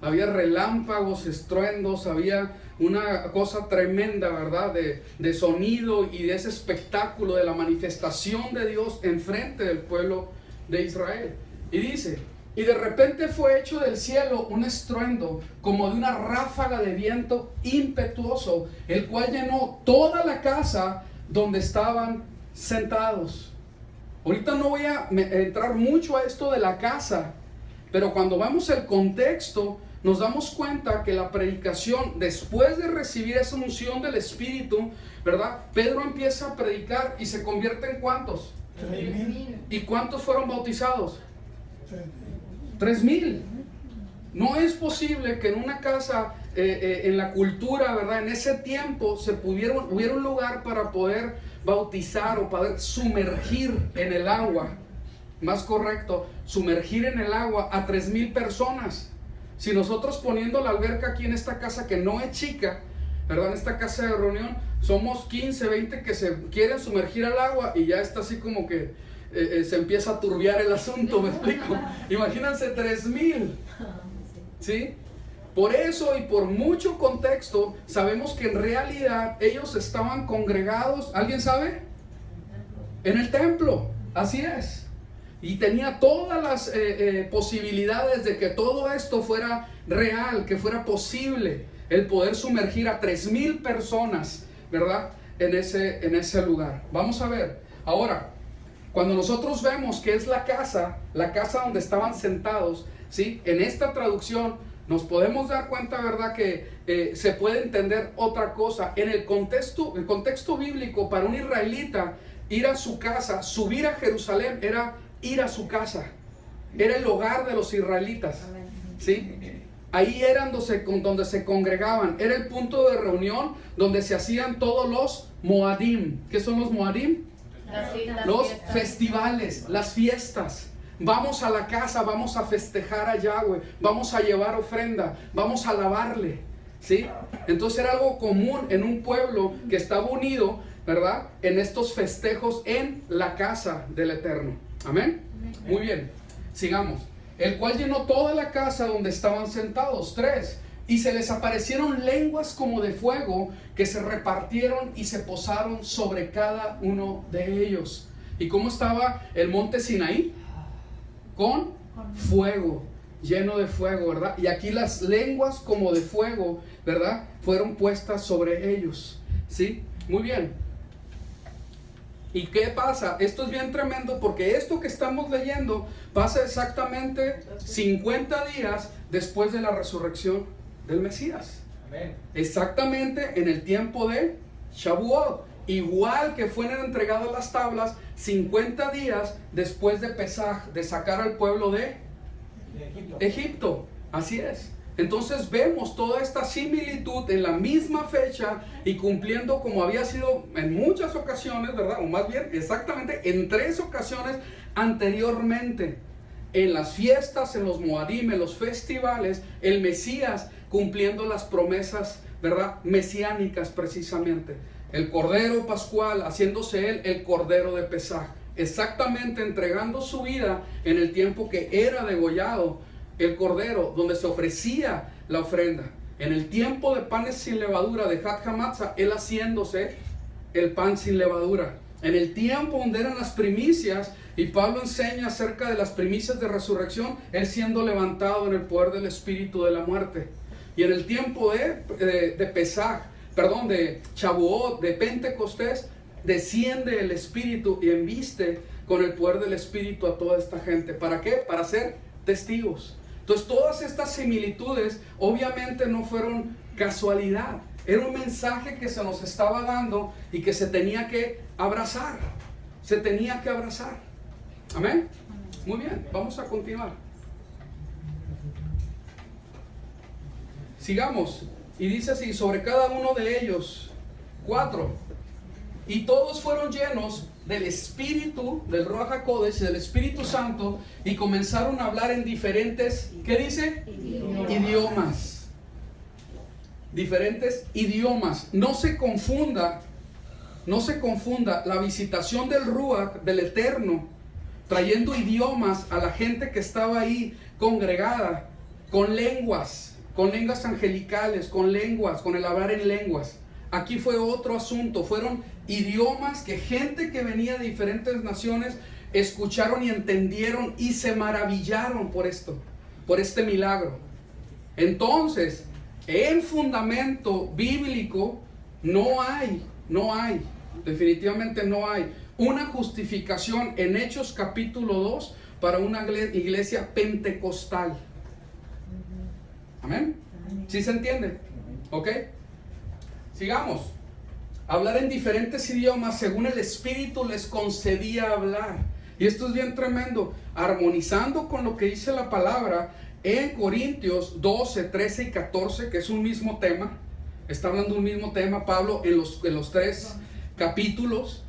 Había relámpagos, estruendos, había una cosa tremenda, ¿verdad? De sonido y de ese espectáculo de la manifestación de Dios enfrente del pueblo de Israel. Y dice, y de repente fue hecho del cielo un estruendo como de una ráfaga de viento impetuoso, el cual llenó toda la casa donde estaban sentados. Ahorita no voy a entrar mucho a esto de la casa, pero cuando vamos al contexto, nos damos cuenta que la predicación, después de recibir esa unción del Espíritu, ¿verdad? Pedro empieza a predicar y se convierte en ¿cuántos? 3,000. ¿Y cuántos fueron bautizados? 3,000. 3,000. No es posible que en una casa, en la cultura, ¿verdad? En ese tiempo hubiera un lugar para poder bautizar o poder sumergir en el agua. Más correcto, sumergir en el agua a 3,000 personas. Si nosotros poniendo la alberca aquí en esta casa que no es chica, ¿verdad? En esta casa de reunión somos 15, 20 que se quieren sumergir al agua y ya está así como que se empieza a turbiar el asunto, ¿me explico? Imagínense 3,000, ¿sí? Por eso y por mucho contexto sabemos que en realidad ellos estaban congregados, ¿alguien sabe? En el templo, así es. Y tenía todas las posibilidades de que todo esto fuera real, que fuera posible el poder sumergir a 3,000 personas, ¿verdad? En ese lugar. Vamos a ver. Ahora, cuando nosotros vemos que es la casa donde estaban sentados, ¿sí? En esta traducción nos podemos dar cuenta, ¿verdad? Que se puede entender otra cosa. En el contexto bíblico, para un israelita, ir a su casa, subir a Jerusalén, era ir a su casa. Era el hogar de los israelitas, ¿sí? Ahí eran donde se congregaban. Era el punto de reunión donde se hacían todos los moadim. ¿Qué son los moadim? Los festivales, las fiestas. Vamos a la casa, vamos a festejar a Yahweh, vamos a llevar ofrenda, vamos a alabarle, ¿sí? Entonces era algo común en un pueblo que estaba unido, ¿verdad? En estos festejos en la casa del Eterno. Amén. Muy bien, sigamos. El cual llenó toda la casa donde estaban sentados. 3. Y se les aparecieron lenguas como de fuego que se repartieron y se posaron sobre cada uno de ellos. ¿Y cómo estaba el monte Sinaí? Con fuego, lleno de fuego, ¿verdad? Y aquí las lenguas como de fuego, ¿verdad? Fueron puestas sobre ellos, ¿sí? Muy bien. ¿Y qué pasa? Esto es bien tremendo porque esto que estamos leyendo pasa exactamente 50 días después de la resurrección del Mesías. Amén. Exactamente en el tiempo de Shavuot. Igual que fueron entregadas las tablas 50 días después de Pesaj, de sacar al pueblo de Egipto. Así es. Entonces vemos toda esta similitud en la misma fecha y cumpliendo como había sido en muchas ocasiones, ¿verdad? O más bien exactamente en 3 ocasiones anteriormente. En las fiestas, en los moadim, en los festivales, el Mesías cumpliendo las promesas, ¿verdad? Mesiánicas precisamente. El Cordero Pascual, haciéndose él el Cordero de Pesaj. Exactamente entregando su vida en el tiempo que era degollado el Cordero, donde se ofrecía la ofrenda. En el tiempo de panes sin levadura de Hat Hamatzah, él haciéndose el pan sin levadura. En el tiempo donde eran las primicias, y Pablo enseña acerca de las primicias de resurrección, él siendo levantado en el poder del espíritu de la muerte. Y en el tiempo de Pesaj, de Shavuot, de Pentecostés, desciende el espíritu y embiste con el poder del espíritu a toda esta gente. ¿Para qué? Para ser testigos. Entonces todas estas similitudes obviamente no fueron casualidad. Era un mensaje que se nos estaba dando y que se tenía que abrazar. Se tenía que abrazar. Amén. Muy bien, vamos a continuar. Sigamos. Y dice así, sobre cada uno de ellos, 4. Y todos fueron llenos del Espíritu, del Ruach HaKodesh, del Espíritu Santo, y comenzaron a hablar en diferentes, ¿qué dice? Idiomas. Diferentes idiomas. No se confunda no se confunda la visitación del Ruach, del Eterno, trayendo idiomas a la gente que estaba ahí congregada, con lenguas angelicales, con el hablar en lenguas. Aquí fue otro asunto, fueron idiomas que gente que venía de diferentes naciones escucharon y entendieron y se maravillaron por esto, por este milagro. Entonces, en fundamento bíblico definitivamente no hay una justificación en Hechos capítulo 2 para una iglesia pentecostal. Amén. ¿Sí se entiende? ¿Ok? Sigamos. Hablar en diferentes idiomas según el Espíritu les concedía hablar. Y esto es bien tremendo. Armonizando con lo que dice la palabra en Corintios 12, 13 y 14, que es un mismo tema. Está hablando un mismo tema Pablo en los 3 capítulos.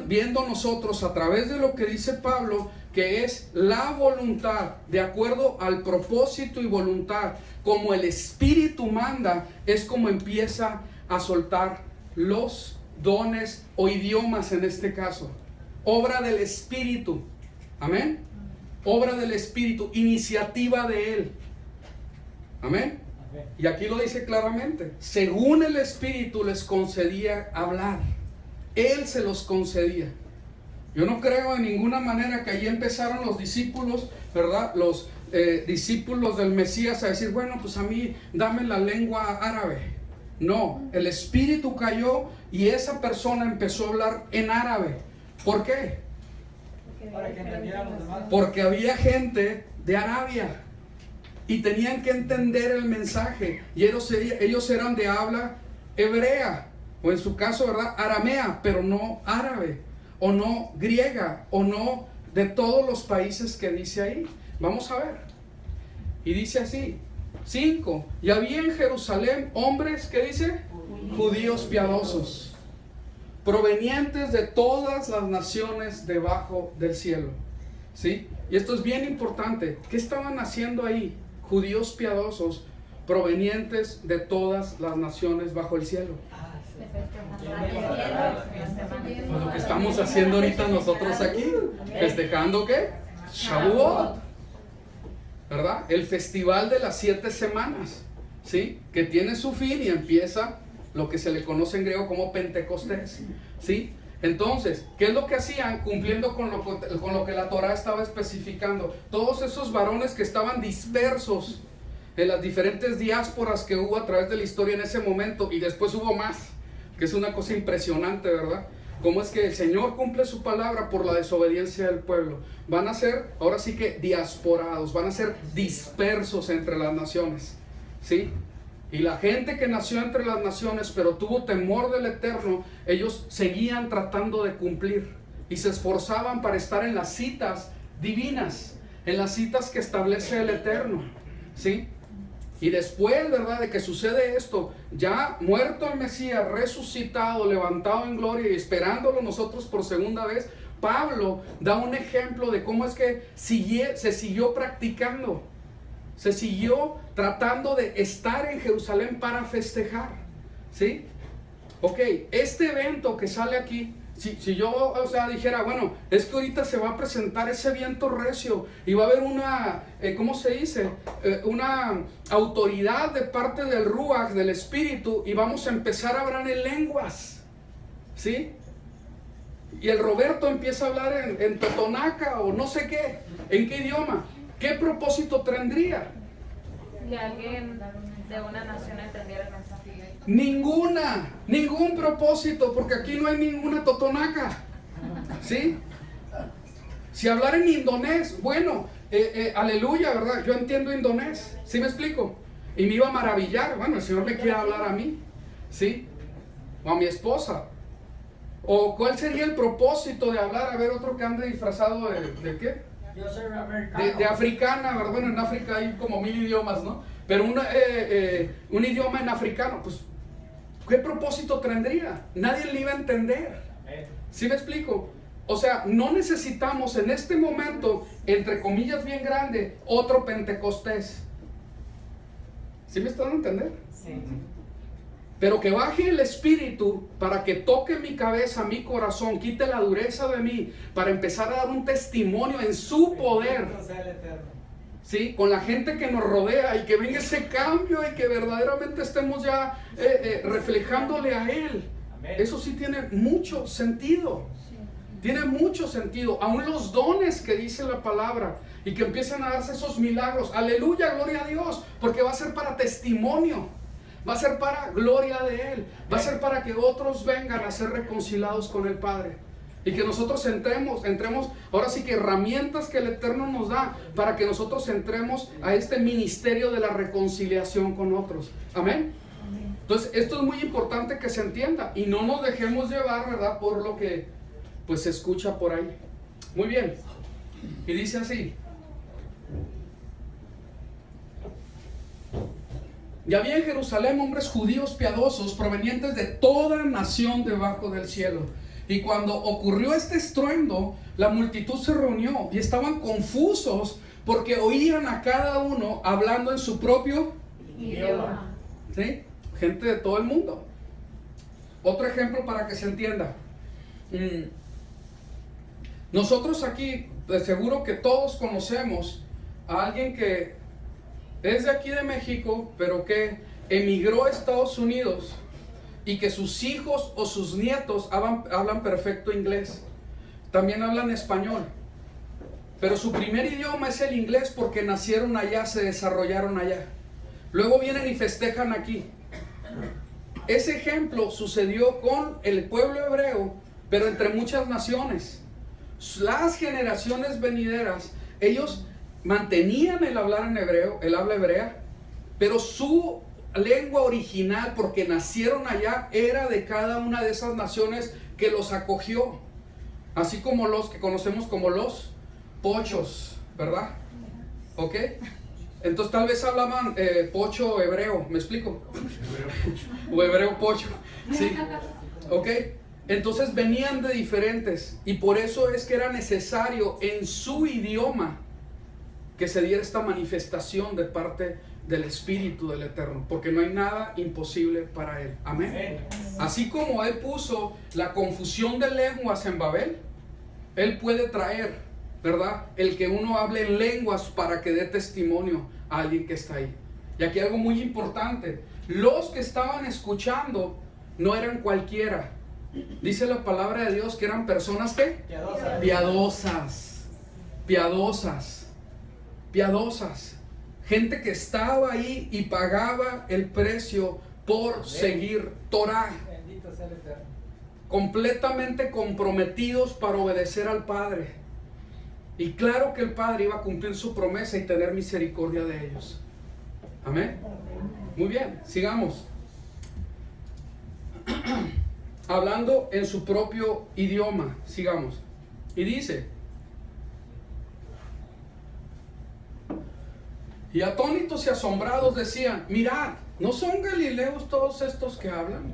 Viendo nosotros a través de lo que dice Pablo, que es la voluntad, de acuerdo al propósito y voluntad, como el Espíritu manda, es como empieza a soltar los dones o idiomas en este caso. Obra del Espíritu. Amén. Obra del Espíritu, iniciativa de Él. Amén. Y aquí lo dice claramente. Según el Espíritu les concedía hablar. Él se los concedía. Yo no creo en ninguna manera que allí empezaron los discípulos, ¿verdad? Los discípulos del Mesías a decir, bueno, pues a mí dame la lengua árabe. No, el Espíritu cayó y esa persona empezó a hablar en árabe. ¿Por qué? Para que entendieran los demás. Porque había gente de Arabia y tenían que entender el mensaje, y ellos eran de habla hebrea, o en su caso, ¿verdad?, aramea, pero no árabe, o no griega, o no de todos los países que dice ahí. Vamos a ver. Y dice así, 5, y había en Jerusalén hombres, ¿qué dice? Judíos piadosos, provenientes de todas las naciones debajo del cielo. ¿Sí? Y esto es bien importante. ¿Qué estaban haciendo ahí? Judíos piadosos, provenientes de todas las naciones bajo el cielo. Pues lo que estamos haciendo ahorita nosotros aquí, festejando ¿qué? Shavuot, ¿verdad? El festival de las 7 semanas, ¿sí? Que tiene su fin y empieza lo que se le conoce en griego como Pentecostés, ¿sí? Entonces, ¿qué es lo que hacían? Cumpliendo con lo que la Torah estaba especificando. Todos esos varones que estaban dispersos en las diferentes diásporas que hubo a través de la historia en ese momento, y después hubo más, que es una cosa impresionante, ¿verdad? Cómo es que el Señor cumple su palabra por la desobediencia del pueblo. Van a ser, ahora sí que diasporados, van a ser dispersos entre las naciones, ¿sí? Y la gente que nació entre las naciones, pero tuvo temor del Eterno, ellos seguían tratando de cumplir y se esforzaban para estar en las citas divinas, en las citas que establece el Eterno, ¿sí? Y después, ¿verdad?, de que sucede esto, ya muerto el Mesías, resucitado, levantado en gloria y esperándolo nosotros por segunda vez, Pablo da un ejemplo de cómo es que se siguió practicando. Se siguió tratando de estar en Jerusalén para festejar, ¿sí? Ok, este evento que sale aquí, si yo, dijera, bueno, es que ahorita se va a presentar ese viento recio y va a haber una, ¿cómo se dice? Una autoridad de parte del Ruach, del Espíritu, y vamos a empezar a hablar en lenguas, ¿sí? Y el Roberto empieza a hablar en totonaca o no sé qué, ¿en qué idioma? ¿Qué propósito tendría? Que alguien de una nación entendiera el mensaje. Ningún propósito, porque aquí no hay ninguna totonaca, ¿sí? Si hablar en indonés, bueno, aleluya, ¿verdad? Yo entiendo indonés, ¿sí me explico? Y me iba a maravillar, bueno, el Señor me quiere hablar a mí, ¿sí? O a mi esposa. ¿O cuál sería el propósito de hablar? A ver, otro que ande disfrazado ¿de qué? Yo soy americano. De africana, ¿verdad? Bueno, en África hay como 1000 idiomas, ¿no? Pero un idioma en africano, pues, ¿qué propósito tendría? Nadie le iba a entender. ¿Sí me explico? O sea, no necesitamos en este momento, entre comillas bien grande, otro Pentecostés. ¿Sí me están a entender? Sí. pero que baje el Espíritu para que toque mi cabeza, mi corazón, quite la dureza de mí, para empezar a dar un testimonio en su poder. Bendito sea el Eterno. ¿Sí? Con la gente que nos rodea, y que venga ese cambio y que verdaderamente estemos ya reflejándole a Él. Amén. Eso sí tiene mucho sentido. Tiene mucho sentido. Aún los dones que dice la palabra y que empiezan a darse esos milagros. Aleluya, gloria a Dios. Porque va a ser para testimonio. Va a ser para gloria de Él. Va a ser para que otros vengan a ser reconciliados con el Padre. Y que nosotros entremos, ahora sí que herramientas que el Eterno nos da para que nosotros entremos a este ministerio de la reconciliación con otros. Amén. Entonces, esto es muy importante que se entienda y no nos dejemos llevar, ¿verdad?, por lo que pues se escucha por ahí. Muy bien. Y dice así: y había en Jerusalén hombres judíos piadosos provenientes de toda nación debajo del cielo. Y cuando ocurrió este estruendo, la multitud se reunió y estaban confusos porque oían a cada uno hablando en su propio Idioma. ¿sí? Gente de todo el mundo. Otro ejemplo para que se entienda. Nosotros aquí, de seguro que todos conocemos a alguien que es de aquí de México, pero que emigró a Estados Unidos y que sus hijos o sus nietos hablan perfecto inglés. También hablan español. Pero su primer idioma es el inglés porque nacieron allá, se desarrollaron allá. Luego vienen y festejan aquí. Ese ejemplo sucedió con el pueblo hebreo, pero entre muchas naciones. Las generaciones venideras, ellos mantenían el hablar en hebreo, el habla hebrea, pero su lengua original, porque nacieron allá, era de cada una de esas naciones que los acogió, así como los que conocemos como los pochos, ¿verdad? ¿Ok? Entonces tal vez hablaban pocho hebreo, ¿me explico? O hebreo pocho, sí, ¿ok? Entonces venían de diferentes, y por eso es que era necesario en su idioma que se diera esta manifestación de parte del Espíritu del Eterno, porque no hay nada imposible para Él. Amén. Así como Él puso la confusión de lenguas en Babel, Él puede traer, ¿verdad?, el que uno hable en lenguas para que dé testimonio a alguien que está ahí. Y aquí algo muy importante: los que estaban escuchando no eran cualquiera. Dice la palabra de Dios que eran personas que piadosas, gente que estaba ahí y pagaba el precio por seguir Torah, Bendito sea el Eterno. completamente comprometidos para obedecer al Padre. Y claro que el Padre iba a cumplir su promesa y tener misericordia de ellos. Amén. Muy bien, sigamos. Hablando en su propio idioma, sigamos. Y dice: y atónitos y asombrados decían: mirad, ¿no son galileos todos estos que hablan?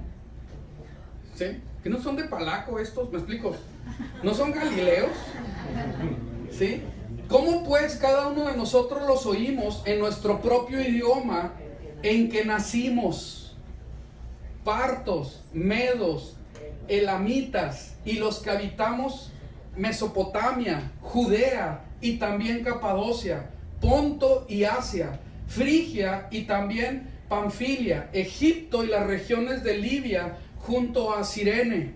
¿Sí? ¿Que no son de Palaco estos? ¿Me explico? ¿No son galileos? ¿Sí? ¿Cómo pues cada uno de nosotros los oímos en nuestro propio idioma en que nacimos? Partos, medos, elamitas y los que habitamos Mesopotamia, Judea y también Capadocia, Ponto y Asia, Frigia y también Panfilia, Egipto y las regiones de Libia junto a Cirene,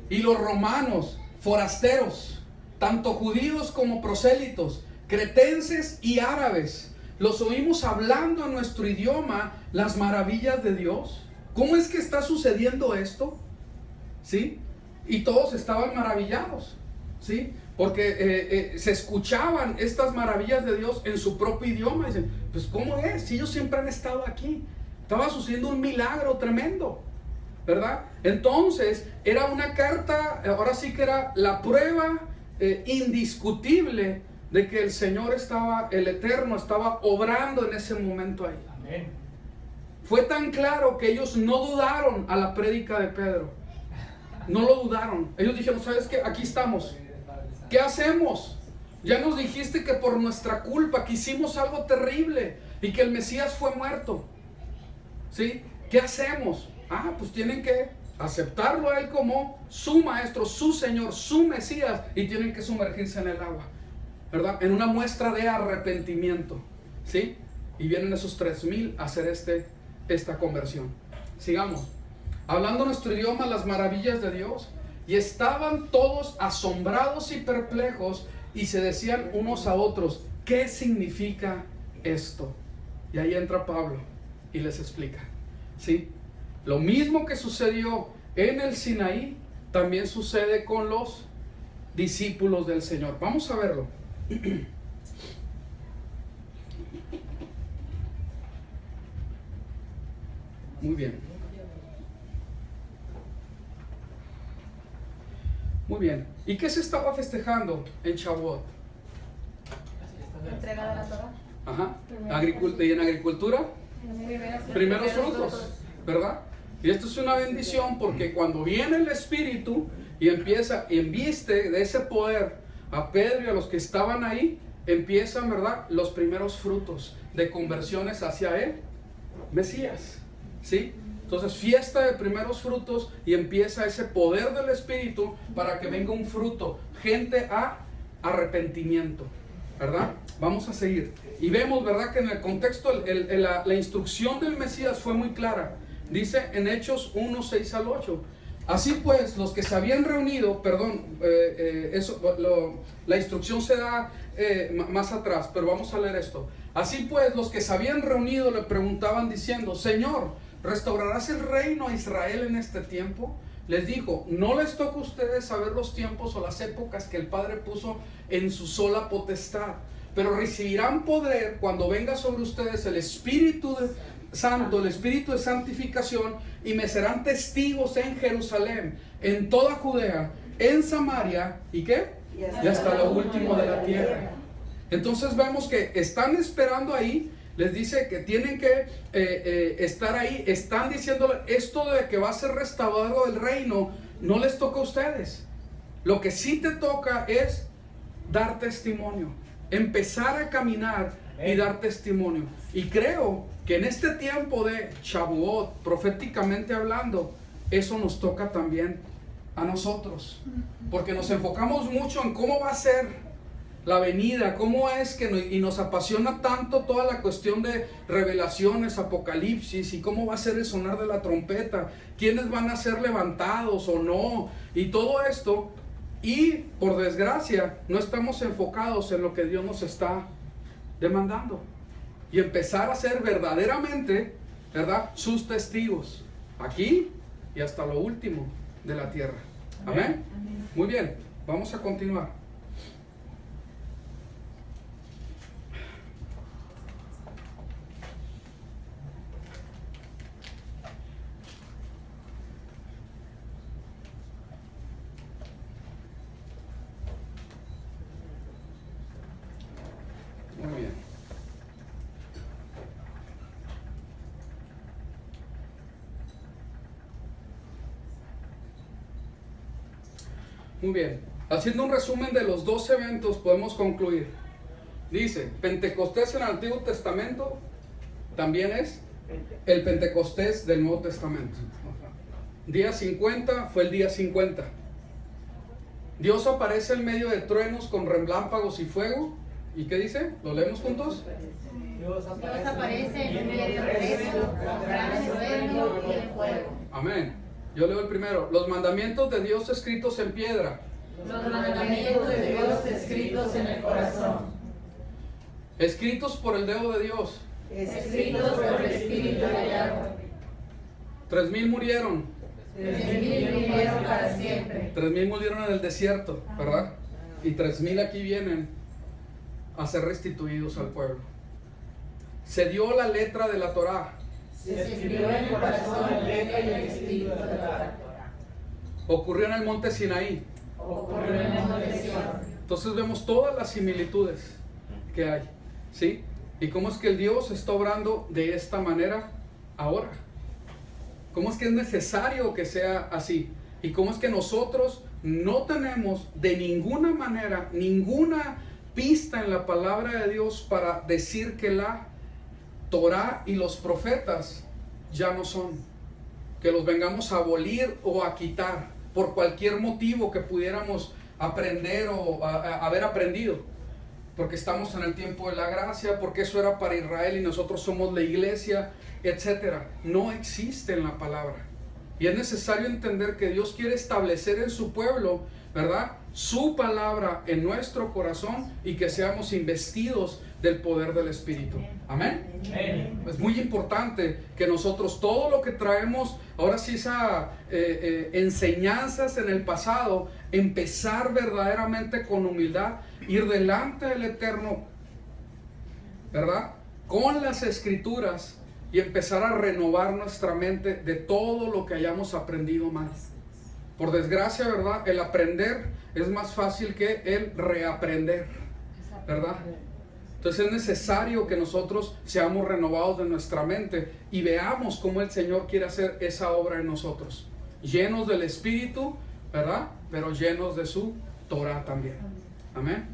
y los romanos, forasteros, tanto judíos como prosélitos, cretenses y árabes, los oímos hablando en nuestro idioma las maravillas de Dios. ¿Cómo es que está sucediendo esto? ¿Sí? Y todos estaban maravillados, ¿sí? Porque se escuchaban estas maravillas de Dios en su propio idioma. Dicen: pues ¿cómo es? Si ellos siempre han estado aquí. Estaba sucediendo un milagro tremendo, ¿verdad? Entonces era una carta, ahora sí que era la prueba indiscutible de que el Señor estaba, el Eterno estaba obrando en ese momento ahí. Amén. Fue tan claro que ellos no dudaron a la prédica de Pedro. No lo dudaron. Ellos dijeron: ¿sabes qué? Aquí estamos. ¿Qué hacemos? Ya nos dijiste que por nuestra culpa que hicimos algo terrible y que el Mesías fue muerto. ¿sí? ¿Qué hacemos? Pues tienen que aceptarlo a Él como su Maestro, su Señor, su Mesías, y tienen que sumergirse en el agua, ¿verdad? En una muestra de arrepentimiento, ¿sí? Y vienen esos 3,000 a hacer esta conversión. Sigamos. Hablando nuestro idioma, las maravillas de Dios. Y estaban todos asombrados y perplejos y se decían unos a otros, ¿qué significa esto? Y ahí entra Pablo y les explica, ¿sí? Lo mismo que sucedió en el Sinaí, también sucede con los discípulos del Señor. Vamos a verlo. Muy bien. Muy bien. ¿Y qué se estaba festejando en Shavuot? Entrega de la Torah. Ajá. ¿Y en agricultura? Primeros frutos, ¿verdad? Y esto es una bendición porque cuando viene el Espíritu y empieza, inviste de ese poder a Pedro y a los que estaban ahí, empiezan, ¿verdad?, los primeros frutos de conversiones hacia Él, Mesías, ¿sí? Entonces, fiesta de primeros frutos y empieza ese poder del Espíritu para que venga un fruto, gente a arrepentimiento, ¿verdad? Vamos a seguir. Y vemos, ¿verdad?, que en el contexto, la instrucción del Mesías fue muy clara. Dice en Hechos 1, 6 al 8. Así pues, los que se habían reunido, la instrucción se da más atrás, pero vamos a leer esto. Así pues, los que se habían reunido le preguntaban diciendo, Señor, ¿restaurarás el reino a Israel en este tiempo? Les dijo, no les toca a ustedes saber los tiempos o las épocas que el Padre puso en su sola potestad, pero recibirán poder cuando venga sobre ustedes el Espíritu Santo, el Espíritu de santificación, y me serán testigos en Jerusalén, en toda Judea, en Samaria, ¿y qué? Y hasta lo último de la tierra. Entonces vemos que están esperando ahí. Les dice que tienen que estar ahí. Están diciéndole esto de que va a ser restaurado el reino. No les toca a ustedes. Lo que sí te toca es dar testimonio, empezar a caminar y dar testimonio. Y creo que en este tiempo de Shavuot, proféticamente hablando, eso nos toca también a nosotros, porque nos enfocamos mucho en cómo va a ser la venida, cómo es que y nos apasiona tanto toda la cuestión de revelaciones, apocalipsis, y cómo va a ser el sonar de la trompeta, quiénes van a ser levantados o no, y todo esto, y por desgracia no estamos enfocados en lo que Dios nos está demandando, y empezar a ser verdaderamente, ¿verdad?, sus testigos, aquí y hasta lo último de la tierra. Amén. Muy bien, vamos a continuar. Muy bien. Muy bien. Haciendo un resumen de los 2 eventos, podemos concluir. Dice, Pentecostés en el Antiguo Testamento también es el Pentecostés del Nuevo Testamento. Día 50 fue el día 50. Dios aparece en medio de truenos con relámpagos y fuego. ¿Y qué dice? ¿Lo leemos juntos? Dios aparece en medio de eso, con gran estruendo y de fuego. Amén. Yo leo el primero. Los mandamientos de Dios escritos en piedra. Los mandamientos de Dios escritos en el corazón. Escritos por el dedo de Dios. Escritos por el Espíritu de Yahweh. 3,000 murieron. 3,000 vivieron para siempre. 3,000 murieron en el desierto, ¿verdad? Y 3,000 aquí vienen a ser restituidos al pueblo. Se dio la letra de la Torá. Se escribió en el corazón la letra y el espíritu de la Torá. Ocurrió en el monte Sinaí. Ocurrió en el monte Sión. Entonces vemos todas las similitudes que hay, ¿sí? Y cómo es que el Dios está obrando de esta manera ahora. Cómo es que es necesario que sea así. Y cómo es que nosotros no tenemos de ninguna manera, ninguna pista en la palabra de Dios para decir que la Torá y los profetas ya no son, que los vengamos a abolir o a quitar por cualquier motivo que pudiéramos aprender o haber aprendido, porque estamos en el tiempo de la gracia, porque eso era para Israel y nosotros somos la iglesia, etcétera. No existe en la palabra. Y es necesario entender que Dios quiere establecer en su pueblo, ¿verdad?, su palabra en nuestro corazón y que seamos investidos del poder del Espíritu. Amén. Es muy importante que nosotros todo lo que traemos, ahora sí, esas enseñanzas en el pasado, empezar verdaderamente con humildad, ir delante del Eterno, ¿verdad?, con las Escrituras, y empezar a renovar nuestra mente de todo lo que hayamos aprendido mal. Por desgracia, ¿verdad?, el aprender es más fácil que el reaprender, ¿verdad? Entonces es necesario que nosotros seamos renovados de nuestra mente y veamos cómo el Señor quiere hacer esa obra en nosotros, llenos del Espíritu, ¿verdad?, pero llenos de su Torah también. Amén.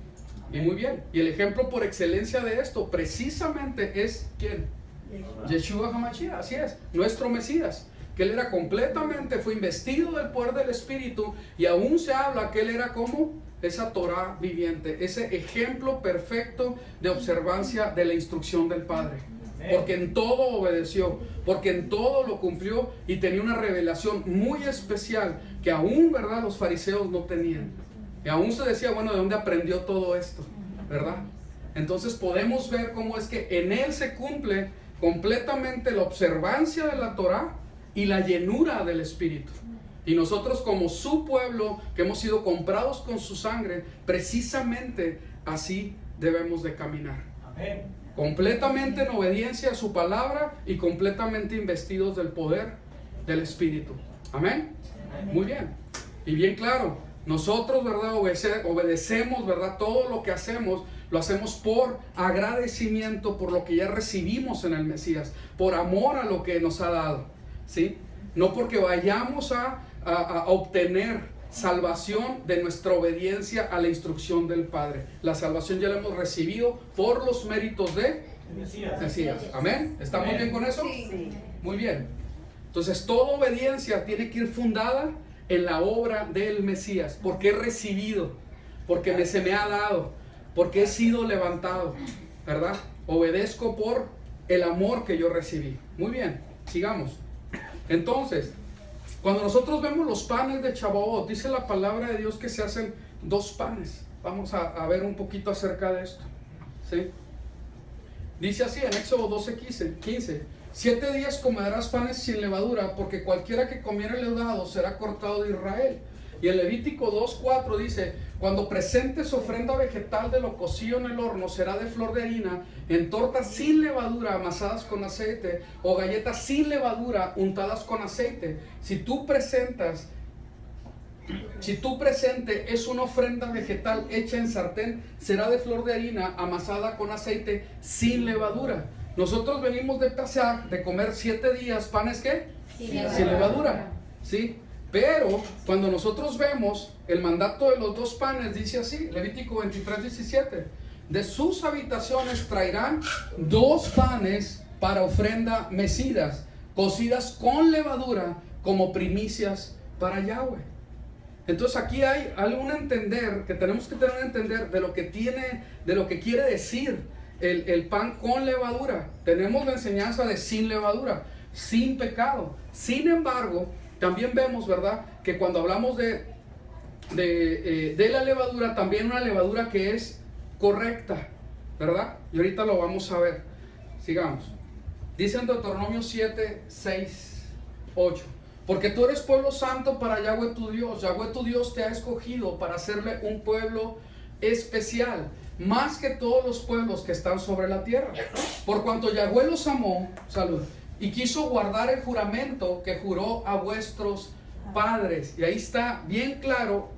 Y muy bien, y el ejemplo por excelencia de esto precisamente es ¿quién? Yeshua HaMashiach, así es, nuestro Mesías, que él era completamente, fue investido del poder del Espíritu, y aún se habla que él era como esa Torah viviente, ese ejemplo perfecto de observancia de la instrucción del Padre, porque en todo obedeció, porque en todo lo cumplió, y tenía una revelación muy especial que aún, ¿verdad?, los fariseos no tenían, y aún se decía, bueno, ¿de dónde aprendió todo esto?, ¿verdad? Entonces podemos ver cómo es que en él se cumple completamente la observancia de la Torah y la llenura del Espíritu. Y nosotros, como su pueblo, que hemos sido comprados con su sangre, precisamente así debemos de caminar. Amén. Completamente en obediencia a su palabra y completamente investidos del poder del Espíritu. Amén. Amén. Muy bien. Y bien claro, nosotros, ¿verdad?, obedecemos, ¿verdad?, todo lo que hacemos. Lo hacemos por agradecimiento por lo que ya recibimos en el Mesías, por amor a lo que nos ha dado, ¿sí? No porque vayamos a obtener salvación de nuestra obediencia a la instrucción del Padre. La salvación ya la hemos recibido por los méritos de Mesías. Amén. ¿Estamos bien con eso? Sí. Muy bien. Entonces, toda obediencia tiene que ir fundada en la obra del Mesías, porque he recibido, porque se me ha dado, porque he sido levantado, ¿verdad? Obedezco por el amor que yo recibí. Muy bien, sigamos. Entonces, cuando nosotros vemos los panes de Shavuot, dice la palabra de Dios que se hacen 2 panes. Vamos a ver un poquito acerca de esto, ¿sí? Dice así en Éxodo 12:15: 7 días comerás panes sin levadura, porque cualquiera que comiera leudado será cortado de Israel. Y en Levítico 2:4 dice: cuando presentes ofrenda vegetal de lo cocido en el horno, será de flor de harina, en tortas sin levadura amasadas con aceite, o galletas sin levadura untadas con aceite. Si tu presente es una ofrenda vegetal hecha en sartén, será de flor de harina amasada con aceite sin levadura. Nosotros venimos de Pesaj, de comer 7 días panes ¿qué? Sin levadura, ¿sí? Pero cuando nosotros vemos el mandato de los 2 panes, dice así, Levítico 23:17: de sus habitaciones traerán 2 panes para ofrenda mecidas, cocidas con levadura, como primicias para Yahweh. Entonces aquí hay algún entender, que tenemos que tener un entender de lo que quiere decir el pan con levadura. Tenemos la enseñanza de sin levadura, sin pecado. Sin embargo, también vemos, ¿verdad?, que cuando hablamos de la levadura, también una levadura que es correcta, ¿verdad? Y ahorita lo vamos a ver. Sigamos. Dice en Deuteronomio 7:6-8: porque tú eres pueblo santo para Yahweh tu Dios. Yahweh tu Dios te ha escogido para hacerle un pueblo especial, más que todos los pueblos que están sobre la tierra. Por cuanto Yahweh los amó, salud, y quiso guardar el juramento que juró a vuestros padres. Y ahí está bien claro,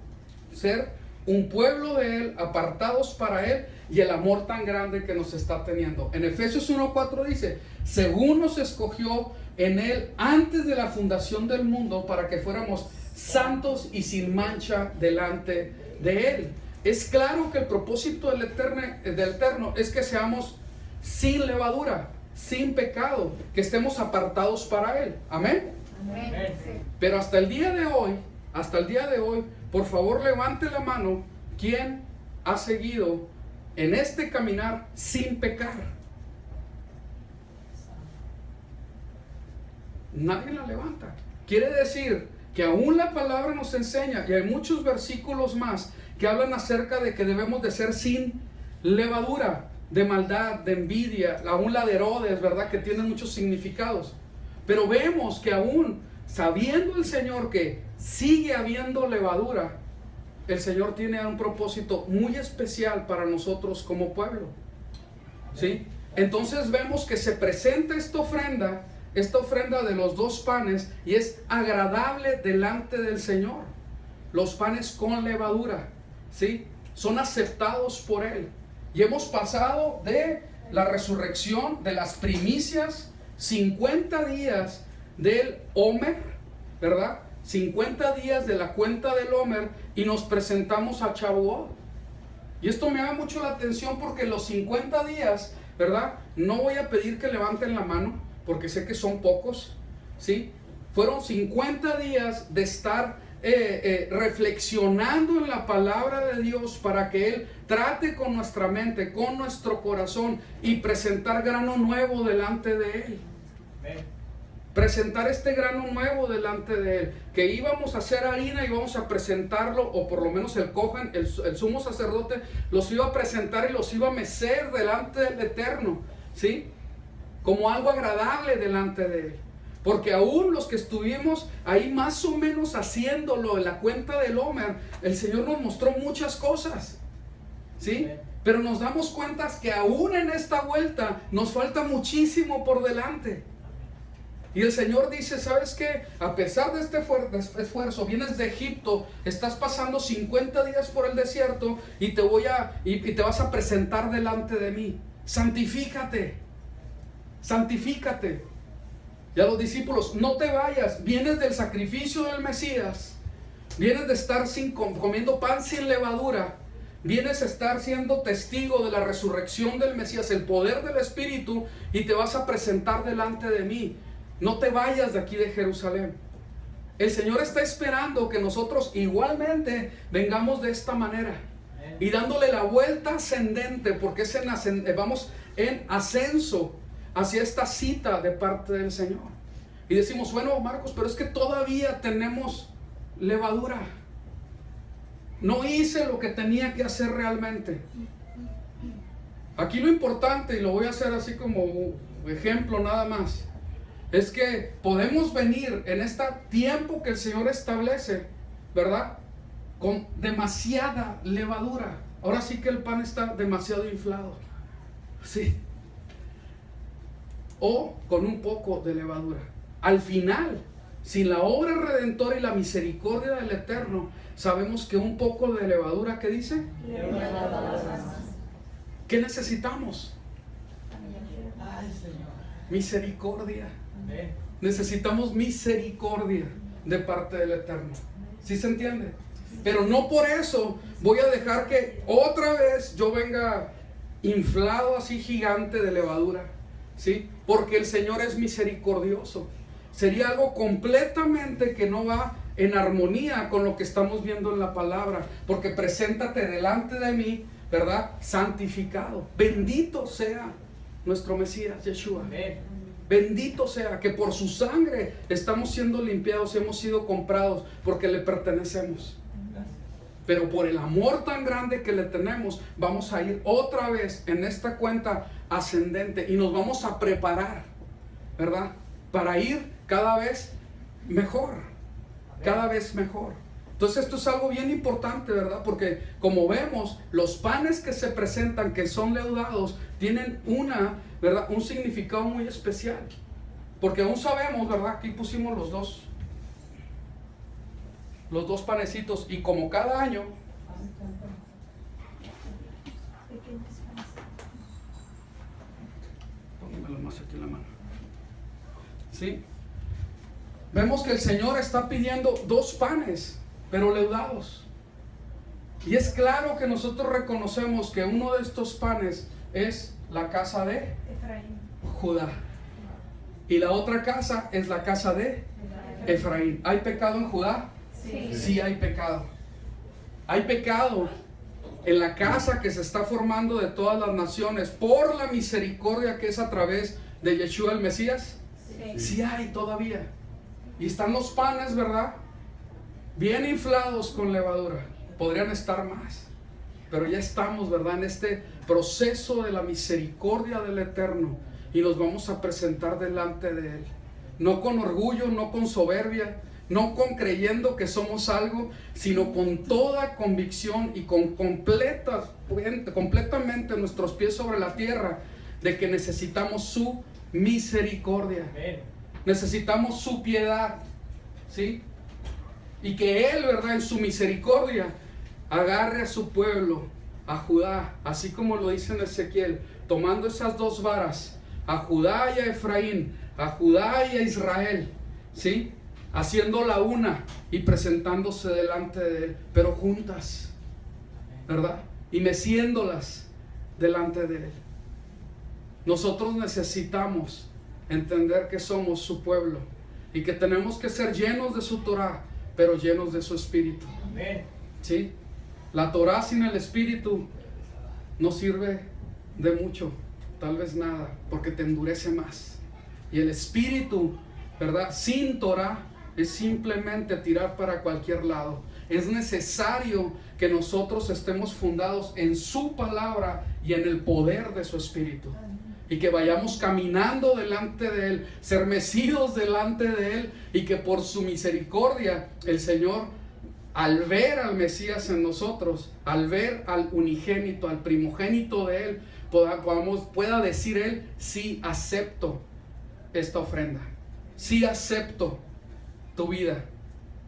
ser un pueblo de Él, apartados para Él, y el amor tan grande que nos está teniendo. En Efesios 1:4 dice: según nos escogió en Él antes de la fundación del mundo, para que fuéramos santos y sin mancha delante de Él. Es claro que el propósito del Eterno es que seamos sin levadura. sin pecado, que estemos apartados para Él. Amén. Amén. Pero hasta el día de hoy, por favor levante la mano, ¿quién ha seguido en este caminar sin pecar? Nadie la levanta. Quiere decir que aún la palabra nos enseña, y hay muchos versículos más que hablan acerca de que debemos de ser sin levadura, de maldad, de envidia, aún la de Herodes, ¿verdad? Que tiene muchos significados. Pero vemos que aún sabiendo el Señor que sigue habiendo levadura, el Señor tiene un propósito muy especial para nosotros como pueblo. ¿Sí? Entonces vemos que se presenta esta ofrenda de los 2 panes, y es agradable delante del Señor. Los panes con levadura, ¿sí? Son aceptados por Él. Y hemos pasado de la resurrección, de las primicias, 50 días del Omer, ¿verdad? 50 días de la cuenta del Omer, y nos presentamos a Shavuot. Y esto me llama mucho la atención porque los 50 días, ¿verdad? No voy a pedir que levanten la mano, porque sé que son pocos, ¿sí? Fueron 50 días de estar reflexionando en la palabra de Dios para que Él trate con nuestra mente, con nuestro corazón, y presentar grano nuevo delante de Él. Amén. Presentar este grano nuevo delante de Él, que íbamos a hacer harina y íbamos a presentarlo, o por lo menos el Cohen, el sumo sacerdote, los iba a presentar y los iba a mecer delante del Eterno, ¿sí? Como algo agradable delante de Él. Porque aún los que estuvimos ahí más o menos haciéndolo en la cuenta del Omer, el Señor nos mostró muchas cosas, ¿sí? Pero nos damos cuenta que aún en esta vuelta nos falta muchísimo por delante. Y el Señor dice, ¿sabes qué? A pesar de este esfuerzo, vienes de Egipto, estás pasando 50 días por el desierto, y te vas a presentar delante de mí. Santifícate. Santifícate. Y a los discípulos, no te vayas, vienes del sacrificio del Mesías, vienes de estar comiendo pan sin levadura, vienes a estar siendo testigo de la resurrección del Mesías, el poder del Espíritu, y te vas a presentar delante de mí. No te vayas de aquí de Jerusalén. El Señor está esperando que nosotros igualmente vengamos de esta manera, y dándole la vuelta ascendente, porque vamos en ascenso hacia esta cita de parte del Señor. Y decimos, bueno, Marcos, pero es que todavía tenemos levadura. No hice lo que tenía que hacer realmente. Aquí lo importante, y lo voy a hacer así como ejemplo nada más, es que podemos venir en este tiempo que el Señor establece, ¿verdad? Con demasiada levadura. Ahora sí que el pan está demasiado inflado. Sí. O con un poco de levadura. Al final, sin la obra redentora y la misericordia del Eterno, sabemos que un poco de levadura, ¿qué dice? ¿Qué necesitamos? Ay, Señor. Misericordia. Amén. Necesitamos misericordia de parte del Eterno. ¿Sí se entiende? Pero no por eso voy a dejar que otra vez yo venga inflado así gigante de levadura, ¿sí? Porque el Señor es misericordioso. Sería algo completamente que no va en armonía con lo que estamos viendo en la palabra. Porque preséntate delante de mí, ¿verdad? Santificado. Bendito sea nuestro Mesías, Yeshua. Amén. Bendito sea que por su sangre estamos siendo limpiados, hemos sido comprados porque le pertenecemos. Pero por el amor tan grande que le tenemos, vamos a ir otra vez en esta cuenta ascendente y nos vamos a preparar, ¿verdad? Para ir cada vez mejor, cada vez mejor. Entonces esto es algo bien importante, ¿verdad? Porque como vemos, los panes que se presentan, que son leudados, tienen ¿verdad? Un significado muy especial. Porque aún sabemos, ¿verdad? Aquí pusimos los dos panecitos, y como cada año póngamelo más aquí en la mano, ¿sí? Vemos que el Señor está pidiendo 2 panes, pero leudados. Y es claro que nosotros reconocemos que uno de estos panes es la casa de Judá. Y la otra casa es la casa de Efraín. ¿Hay pecado en Judá? Sí. Sí hay pecado. Hay pecado en la casa que se está formando de todas las naciones por la misericordia que es a través de Yeshua el Mesías. Sí. Sí hay todavía. Y están los panes, ¿verdad? Bien inflados con levadura. Podrían estar más. Pero ya estamos, ¿verdad? En este proceso de la misericordia del Eterno. Y nos vamos a presentar delante de Él. No con orgullo, no con soberbia, no con creyendo que somos algo, sino con toda convicción y con completamente nuestros pies sobre la tierra de que necesitamos su misericordia. Amén. Necesitamos su piedad, ¿sí? Y que Él, ¿verdad? En su misericordia agarre a su pueblo, a Judá, así como lo dice en Ezequiel, tomando esas dos varas, a Judá y a Efraín, a Judá y a Israel, ¿sí? Haciéndola una y presentándose delante de Él, pero juntas, ¿verdad? Y meciéndolas delante de Él. Nosotros necesitamos entender que somos su pueblo y que tenemos que ser llenos de su Torah, pero llenos de su Espíritu. Amén. ¿Sí? La Torah sin el Espíritu no sirve de mucho, tal vez nada, porque te endurece más. Y el Espíritu, ¿verdad? Sin Torah es simplemente tirar para cualquier lado. Es necesario que nosotros estemos fundados en su palabra y en el poder de su Espíritu. Y que vayamos caminando delante de Él, ser mecidos delante de Él, y que por su misericordia el Señor, al ver al Mesías en nosotros, al ver al unigénito, al primogénito de Él, pueda decir Él: sí, acepto esta ofrenda, sí acepto tu vida,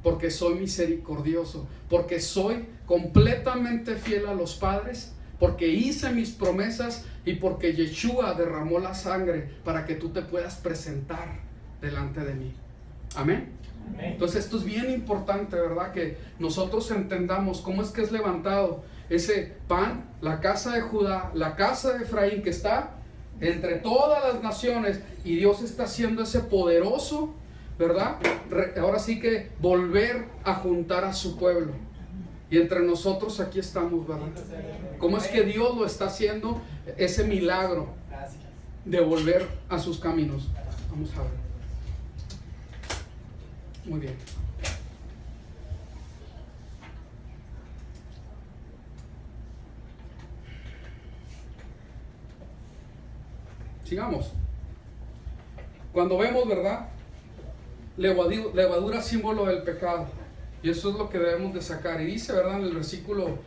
porque soy misericordioso, porque soy completamente fiel a los padres, porque hice mis promesas y porque Yeshua derramó la sangre para que tú te puedas presentar delante de mí. Amén. Amén. Entonces esto es bien importante, ¿verdad? Que nosotros entendamos cómo es que es levantado ese pan, la casa de Judá, la casa de Efraín, que está entre todas las naciones, y Dios está haciendo ese poderoso, ¿verdad? Ahora sí que volver a juntar a su pueblo. Y entre nosotros aquí estamos, ¿verdad? ¿Cómo es que Dios lo está haciendo? Ese milagro Gracias. de volver a sus caminos. Vamos a ver. Muy bien. Sigamos. Cuando vemos, ¿verdad? Levadura, símbolo del pecado. Y eso es lo que debemos de sacar. Y dice, ¿verdad? En el versículo,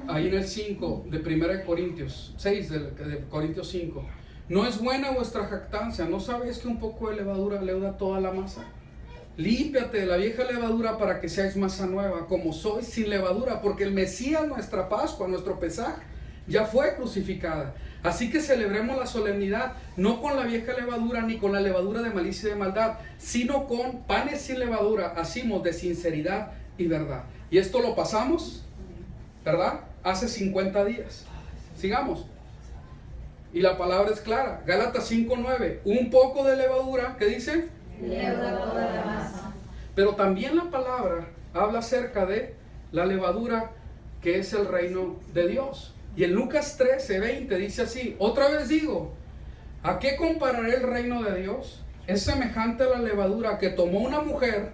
ahí en el 5 de 1 Corintios 6, de Corintios 5. No es buena vuestra jactancia. ¿No sabéis que un poco de levadura leuda toda la masa? Límpiate de la vieja levadura para que seáis masa nueva, como sois sin levadura, porque el Mesías, nuestra Pascua, nuestro Pesaj, ya fue crucificada. Así que celebremos la solemnidad, no con la vieja levadura, ni con la levadura de malicia y de maldad, sino con panes sin levadura, hacimos de sinceridad y verdad. Y esto lo pasamos, ¿verdad? Hace 50 días. Sigamos. Y la palabra es clara. Gálatas 5:9. Un poco de levadura, ¿qué dice? Leuda toda la masa. Pero también la palabra habla acerca de la levadura, que es el reino de Dios. Y en Lucas 13:20 dice así: otra vez digo, ¿a qué compararé el reino de Dios? Es semejante a la levadura que tomó una mujer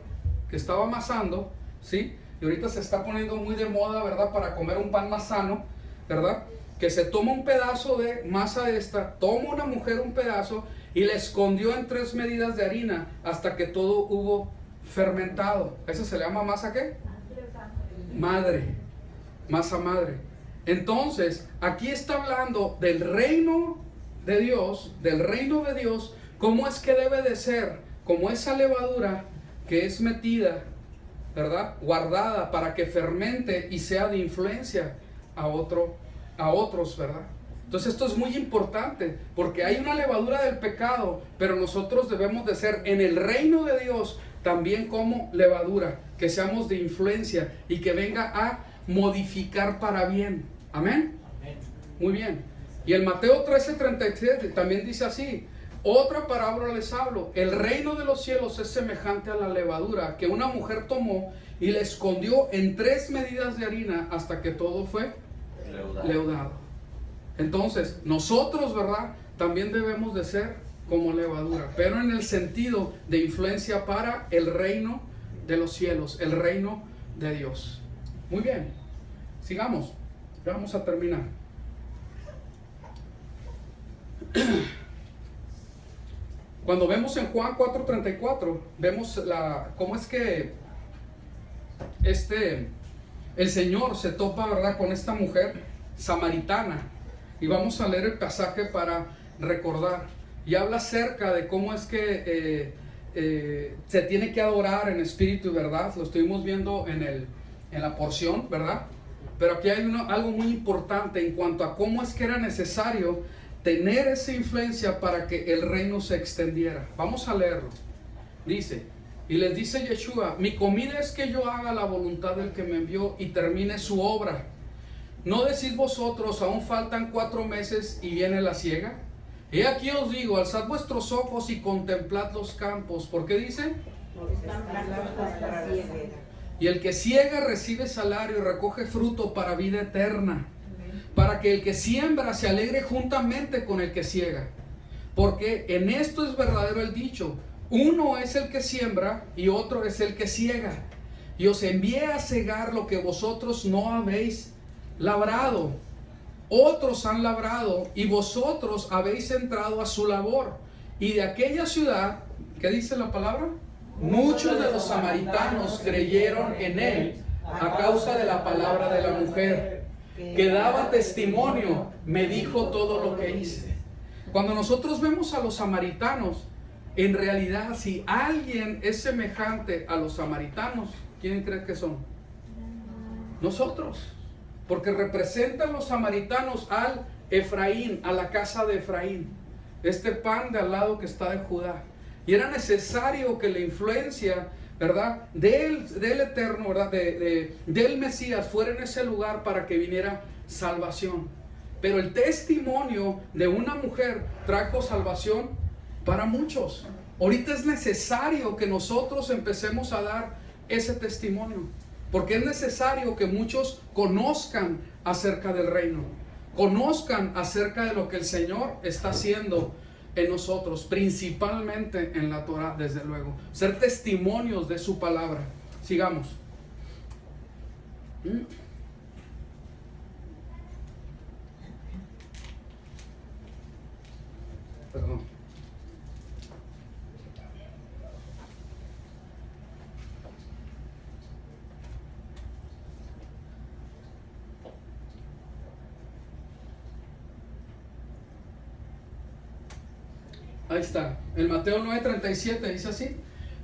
que estaba amasando, ¿sí? Y ahorita se está poniendo muy de moda, ¿verdad? Para comer un pan más sano, ¿verdad? Que se toma un pedazo de masa esta, toma una mujer un pedazo y le escondió en 3 medidas de harina hasta que todo hubo fermentado. ¿Eso se le llama masa qué? Madre. Masa madre. Entonces, aquí está hablando del reino de Dios, cómo es que debe de ser, como esa levadura que es metida, ¿verdad? Guardada para que fermente y sea de influencia a otros, ¿verdad? Entonces esto es muy importante, porque hay una levadura del pecado, pero nosotros debemos de ser en el reino de Dios también como levadura, que seamos de influencia y que venga a modificar para bien. ¿Amén? Amén. Muy bien. Y el Mateo 13:37 también dice así: Otra parábola les hablo. El reino de los cielos es semejante a la levadura que una mujer tomó y la escondió en 3 medidas de harina hasta que todo fue leudado. Entonces, nosotros, ¿verdad? También debemos de ser como levadura, pero en el sentido de influencia para el reino de los cielos, el reino de Dios. Muy bien, sigamos. Ya vamos a terminar. Cuando vemos en Juan 4:34, vemos cómo es que el Señor se topa, ¿verdad?, con esta mujer samaritana. Y vamos a leer el pasaje para recordar. Y habla acerca de cómo es que se tiene que adorar en espíritu y verdad. Lo estuvimos viendo en la porción, ¿verdad? Pero aquí hay algo muy importante en cuanto a cómo es que era necesario tener esa influencia para que el reino se extendiera. Vamos a leerlo. Dice, y les dice Yeshua: mi comida es que yo haga la voluntad del que me envió y termine su obra. ¿No decís vosotros, aún faltan 4 meses y viene la siega? He aquí os digo, alzad vuestros ojos y contemplad los campos. ¿Por qué dice? Y el que siega recibe salario y recoge fruto para vida eterna, para que el que siembra se alegre juntamente con el que siega. Porque en esto es verdadero el dicho: uno es el que siembra y otro es el que siega. Y os envié a segar lo que vosotros no habéis labrado. Otros han labrado y vosotros habéis entrado a su labor. Y de aquella ciudad, ¿qué dice la palabra? Muchos de los samaritanos creyeron en él a causa de la palabra de la mujer, que daba testimonio, me dijo todo lo que hice. Cuando nosotros vemos a los samaritanos, en realidad, si alguien es semejante a los samaritanos, ¿quién cree que son? Nosotros. Porque representan los samaritanos al Efraín, a la casa de Efraín, este pan de al lado que está de Judá. Y era necesario que la influencia, ¿verdad?, del Eterno, ¿verdad?, del Mesías fuera en ese lugar para que viniera salvación. Pero el testimonio de una mujer trajo salvación para muchos. Ahorita es necesario que nosotros empecemos a dar ese testimonio, porque es necesario que muchos conozcan acerca del reino, conozcan acerca de lo que el Señor está haciendo en nosotros, principalmente en la Torah, desde luego, ser testimonios de su palabra. Sigamos. Perdón. Ahí está, en Mateo 9:37 dice así: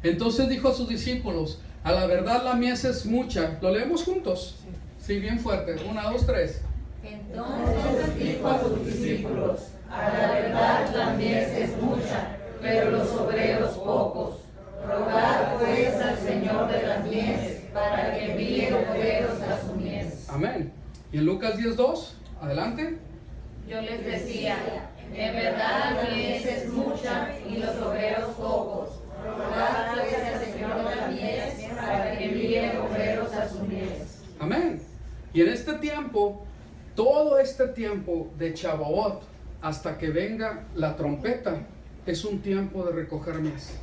entonces dijo a sus discípulos: a la verdad la mies es mucha. ¿Lo leemos juntos? Sí, bien fuerte. 1, 2, 3. Entonces dijo a sus discípulos: a la verdad la mies es mucha, pero los obreros pocos. Rogad pues al Señor de la mies para que envíe obreros a su mies. Amén. Y en Lucas 10:2, adelante. Yo les decía, En verdad la mies es mucha y los obreros pocos. Rogad pues al Señor de la mies para que envíe obreros a su mies. Amén. Y en este tiempo, todo este tiempo de Shavuot hasta que venga la trompeta, es un tiempo de recoger mies.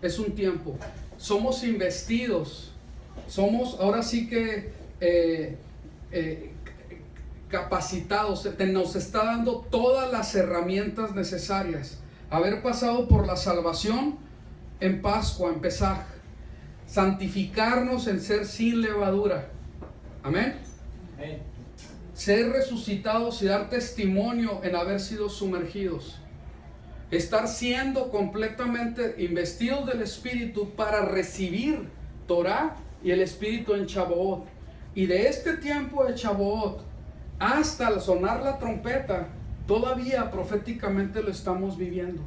Es un tiempo. Somos investidos. Somos ahora sí que capacitados. Nos está dando todas las herramientas necesarias. Haber pasado por la salvación en Pascua, en Pesaj. Santificarnos en ser sin levadura. Amén. Amén. Ser resucitados y dar testimonio en haber sido sumergidos. Estar siendo completamente investidos del Espíritu para recibir Torah y el Espíritu en Shavuot. Y de este tiempo de Shavuot hasta al sonar la trompeta, todavía proféticamente lo estamos viviendo.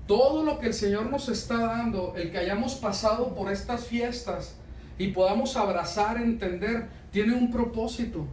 Todo lo que el Señor nos está dando, el que hayamos pasado por estas fiestas y podamos abrazar, entender, tiene un propósito.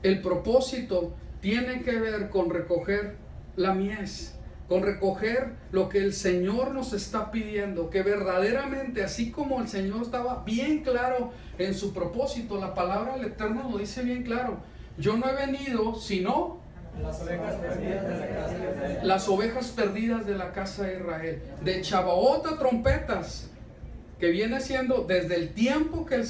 El propósito tiene que ver con recoger la mies, con recoger lo que el Señor nos está pidiendo, que verdaderamente, así como el Señor estaba bien claro en su propósito, la palabra del Eterno lo dice bien claro: yo no he venido sino Las ovejas perdidas de la casa de Israel. las ovejas perdidas de la casa de Israel. De Chabaot a trompetas, que viene siendo desde el tiempo que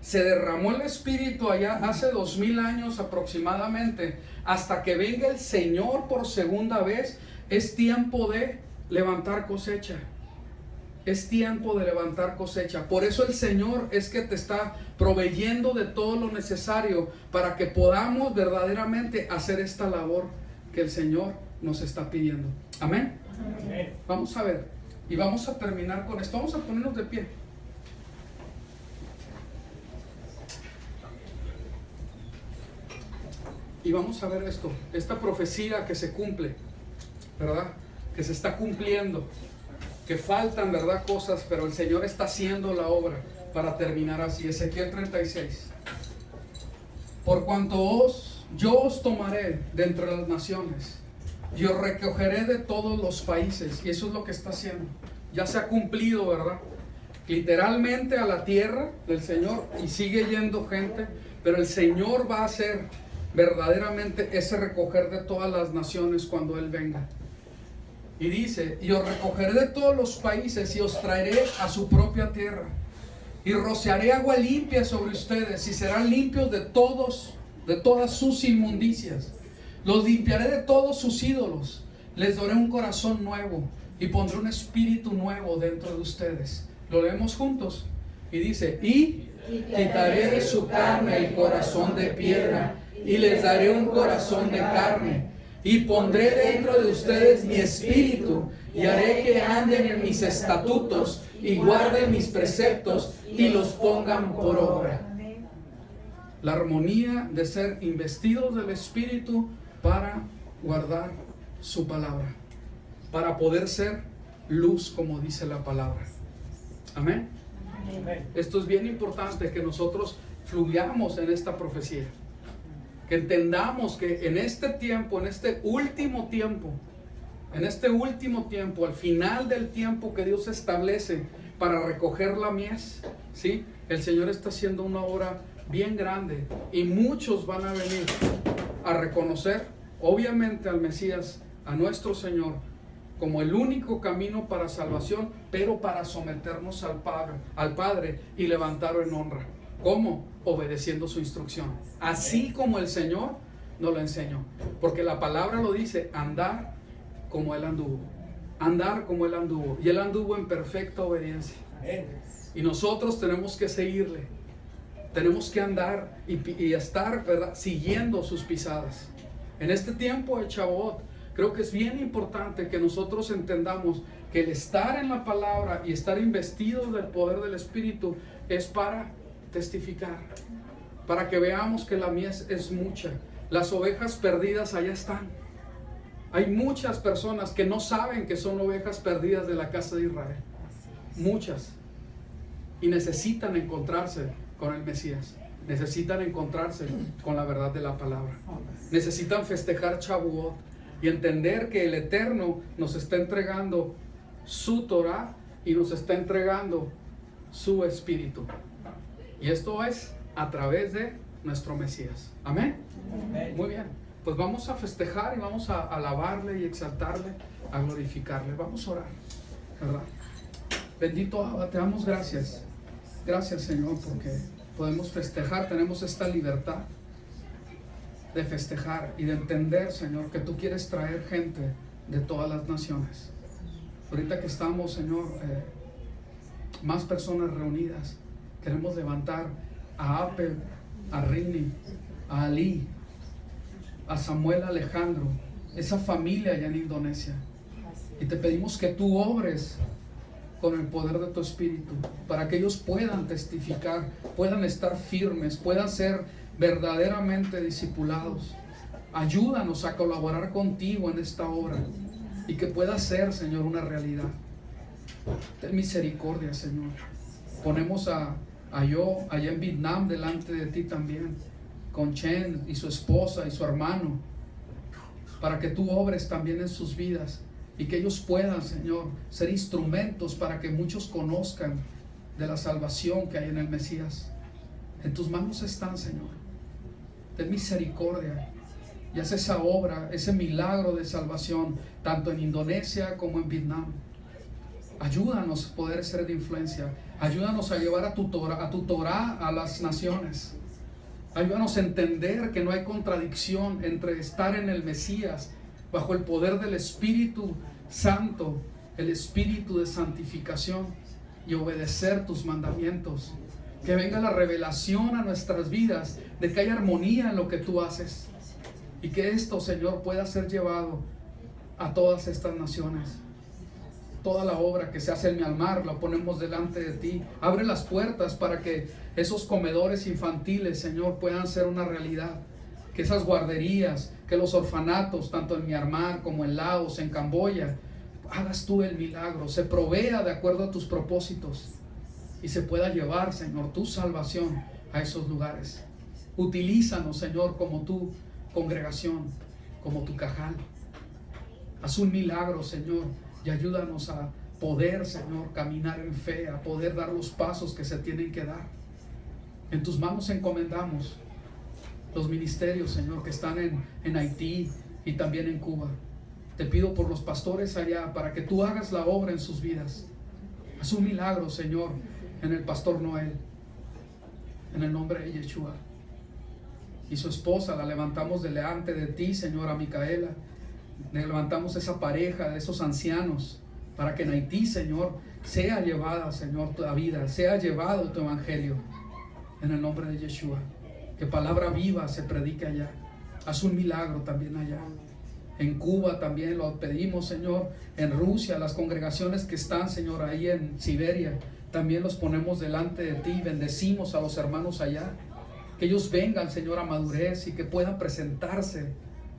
se derramó el Espíritu allá hace 2000 años aproximadamente, hasta que venga el Señor por segunda vez, es tiempo de levantar cosecha. Es tiempo de levantar cosecha. Por eso el Señor es que te está proveyendo de todo lo necesario para que podamos verdaderamente hacer esta labor que el Señor nos está pidiendo. Amén. Amén. Vamos a ver, y vamos a terminar con esto. Vamos a ponernos de pie. Y vamos a ver esto, esta profecía que se cumple, ¿verdad? Que se está cumpliendo, que faltan, ¿verdad? Cosas, pero el Señor está haciendo la obra para terminar así. Ezequiel 36. Por cuanto yo os tomaré de entre las naciones y os recogeré de todos los países. Y eso es lo que está haciendo. Ya se ha cumplido, ¿verdad? Literalmente a la tierra del Señor, y sigue yendo gente, pero el Señor va a hacer verdaderamente ese recoger de todas las naciones cuando Él venga. Y dice: y os recogeré de todos los países y os traeré a su propia tierra, y rociaré agua limpia sobre ustedes, y serán limpios de todas sus inmundicias. Los limpiaré de todos sus ídolos, les daré un corazón nuevo y pondré un espíritu nuevo dentro de ustedes. Lo leemos juntos. Y dice: y quitaré de su carne el corazón de piedra y les daré un corazón de carne, y pondré dentro de ustedes mi espíritu, y haré que anden en mis estatutos y guarden mis preceptos y los pongan por obra. La armonía de ser investidos del Espíritu para guardar su palabra, para poder ser luz, como dice la palabra. Amén. Amén. Esto es bien importante, que nosotros fluyamos en esta profecía, que entendamos que en este tiempo, en este último tiempo, al final del tiempo que Dios establece para recoger la mies, ¿sí? El Señor está haciendo una obra bien grande, y muchos van a venir a reconocer obviamente al Mesías, a nuestro Señor, como el único camino para salvación, pero para someternos al Padre y levantarlo en honra. ¿Cómo? Obedeciendo su instrucción, así como el Señor nos lo enseñó, porque la palabra lo dice: andar como Él anduvo, y Él anduvo en perfecta obediencia. Y nosotros tenemos que seguirle, tenemos que andar y estar, ¿verdad?, siguiendo sus pisadas. En este tiempo de Chabaot, creo que es bien importante que nosotros entendamos que el estar en la palabra y estar investidos del poder del Espíritu es para testificar, para que veamos que la mies es mucha. Las ovejas perdidas allá están. Hay muchas personas que no saben que son ovejas perdidas de la casa de Israel, muchas, y necesitan encontrarse con el Mesías, necesitan encontrarse con la verdad de la palabra, necesitan festejar Chabuot y entender que el Eterno nos está entregando su Torah y nos está entregando su Espíritu, y esto es a través de nuestro Mesías. Amén. Amén. Muy bien, pues vamos a festejar y vamos a alabarle y exaltarle, a glorificarle. Vamos a orar, ¿verdad? Bendito Abba, te damos gracias. Gracias, Señor, porque podemos festejar, tenemos esta libertad de festejar y de entender, Señor, que tú quieres traer gente de todas las naciones. Ahorita que estamos, Señor, más personas reunidas, queremos levantar a Apel, a Rini, a Ali, a Samuel Alejandro, esa familia allá en Indonesia, y te pedimos que tú obres con el poder de tu Espíritu, para que ellos puedan testificar, puedan estar firmes, puedan ser verdaderamente discipulados. Ayúdanos a colaborar contigo en esta obra, y que pueda ser, Señor, una realidad. Ten misericordia, Señor. Ponemos a yo allá en Vietnam delante de ti también, con Chen y su esposa y su hermano. para que tú obres también en sus vidas y que ellos puedan, Señor, ser instrumentos para que muchos conozcan de la salvación que hay en el Mesías. En tus manos están, Señor. Ten misericordia y haz esa obra, ese milagro de salvación, tanto en Indonesia como en Vietnam. Ayúdanos a poder ser de influencia. Ayúdanos a llevar a tu Torah a las naciones. Ayúdanos a entender que no hay contradicción entre estar en el Mesías bajo el poder del Espíritu Santo, el Espíritu de santificación, y obedecer tus mandamientos. Que venga la revelación a nuestras vidas de que hay armonía en lo que tú haces, y que esto, Señor, pueda ser llevado a todas estas naciones. Toda la obra que se hace en Myanmar la ponemos delante de ti. Abre las puertas para que esos comedores infantiles, Señor, puedan ser una realidad. Que esas guarderías, que los orfanatos, tanto en Myanmar como en Laos, en Camboya, hagas tú el milagro, se provea de acuerdo a tus propósitos y se pueda llevar, Señor, tu salvación a esos lugares. Utilízanos, Señor, como tu congregación, como tu cajal. Haz un milagro, Señor, y ayúdanos a poder, Señor, caminar en fe, a poder dar los pasos que se tienen que dar. En tus manos encomendamos los ministerios, Señor, que están en Haití y también en Cuba. Te pido por los pastores allá, para que tú hagas la obra en sus vidas. Haz un milagro, Señor, en el pastor Noel, en el nombre de Yeshua. Y su esposa la levantamos delante de ti, Señor, a Micaela. Levantamos esa pareja de esos ancianos, para que en Haití, Señor, sea llevada, Señor, tu vida, sea llevado tu evangelio, en el nombre de Yeshua. Que palabra viva se predique allá. Haz un milagro también allá. En Cuba también lo pedimos, Señor. En Rusia, las congregaciones que están, Señor, ahí en Siberia, también los ponemos delante de ti. Bendecimos a los hermanos allá. Que ellos vengan, Señor, a madurez y que puedan presentarse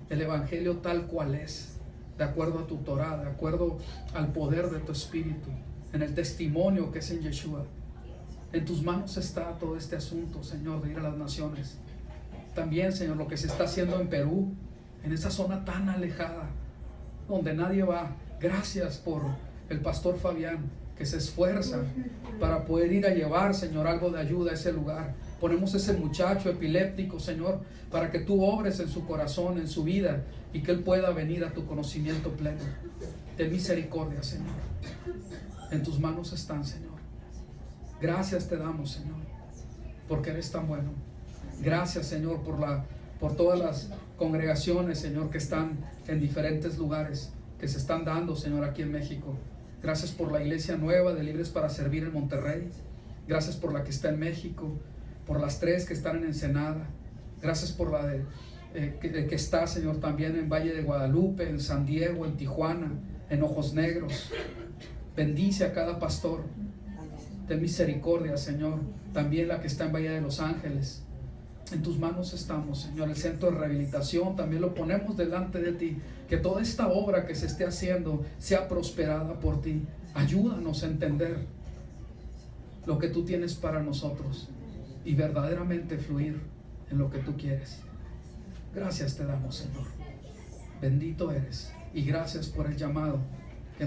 el evangelio tal cual es, de acuerdo a tu Torah, de acuerdo al poder de tu Espíritu, en el testimonio que es en Yeshua. En tus manos está todo este asunto, Señor, de ir a las naciones. También, Señor, lo que se está haciendo en Perú, en esa zona tan alejada, donde nadie va. Gracias por el pastor Fabián, que se esfuerza para poder ir a llevar, Señor, algo de ayuda a ese lugar. Ponemos ese muchacho epiléptico, Señor, para que tú obres en su corazón, en su vida, y que él pueda venir a tu conocimiento pleno. Ten misericordia, Señor. En tus manos están, Señor. Gracias te damos, Señor, porque eres tan bueno. Gracias, Señor, por todas las congregaciones, Señor, que están en diferentes lugares, que se están dando, Señor, aquí en México. Gracias por la iglesia nueva de Libres para Servir en Monterrey. Gracias por la que está en México, por las 3 que están en Ensenada. Gracias por la que está, Señor, también en Valle de Guadalupe, en San Diego, en Tijuana, en Ojos Negros. Bendice a cada pastor. Ten misericordia, Señor. También la que está en Valle de Los Ángeles. En tus manos estamos, Señor. El centro de rehabilitación también lo ponemos delante de ti. Que toda esta obra que se esté haciendo sea prosperada por ti. Ayúdanos a entender lo que tú tienes para nosotros y verdaderamente fluir en lo que tú quieres. Gracias te damos, Señor. Bendito eres, y gracias por el llamado que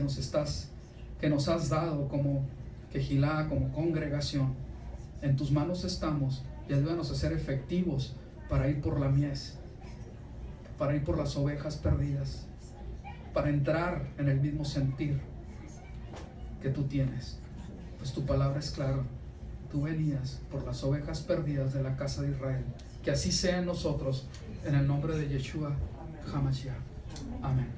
nos has dado como Quejilá, como congregación. En tus manos estamos, y ayúdanos a ser efectivos para ir por la mies, para ir por las ovejas perdidas, para entrar en el mismo sentir que tú tienes. Pues tu palabra es clara. Tú venías por las ovejas perdidas de la casa de Israel. Que así sea en nosotros, en el nombre de Yeshua HaMashiach. Amén.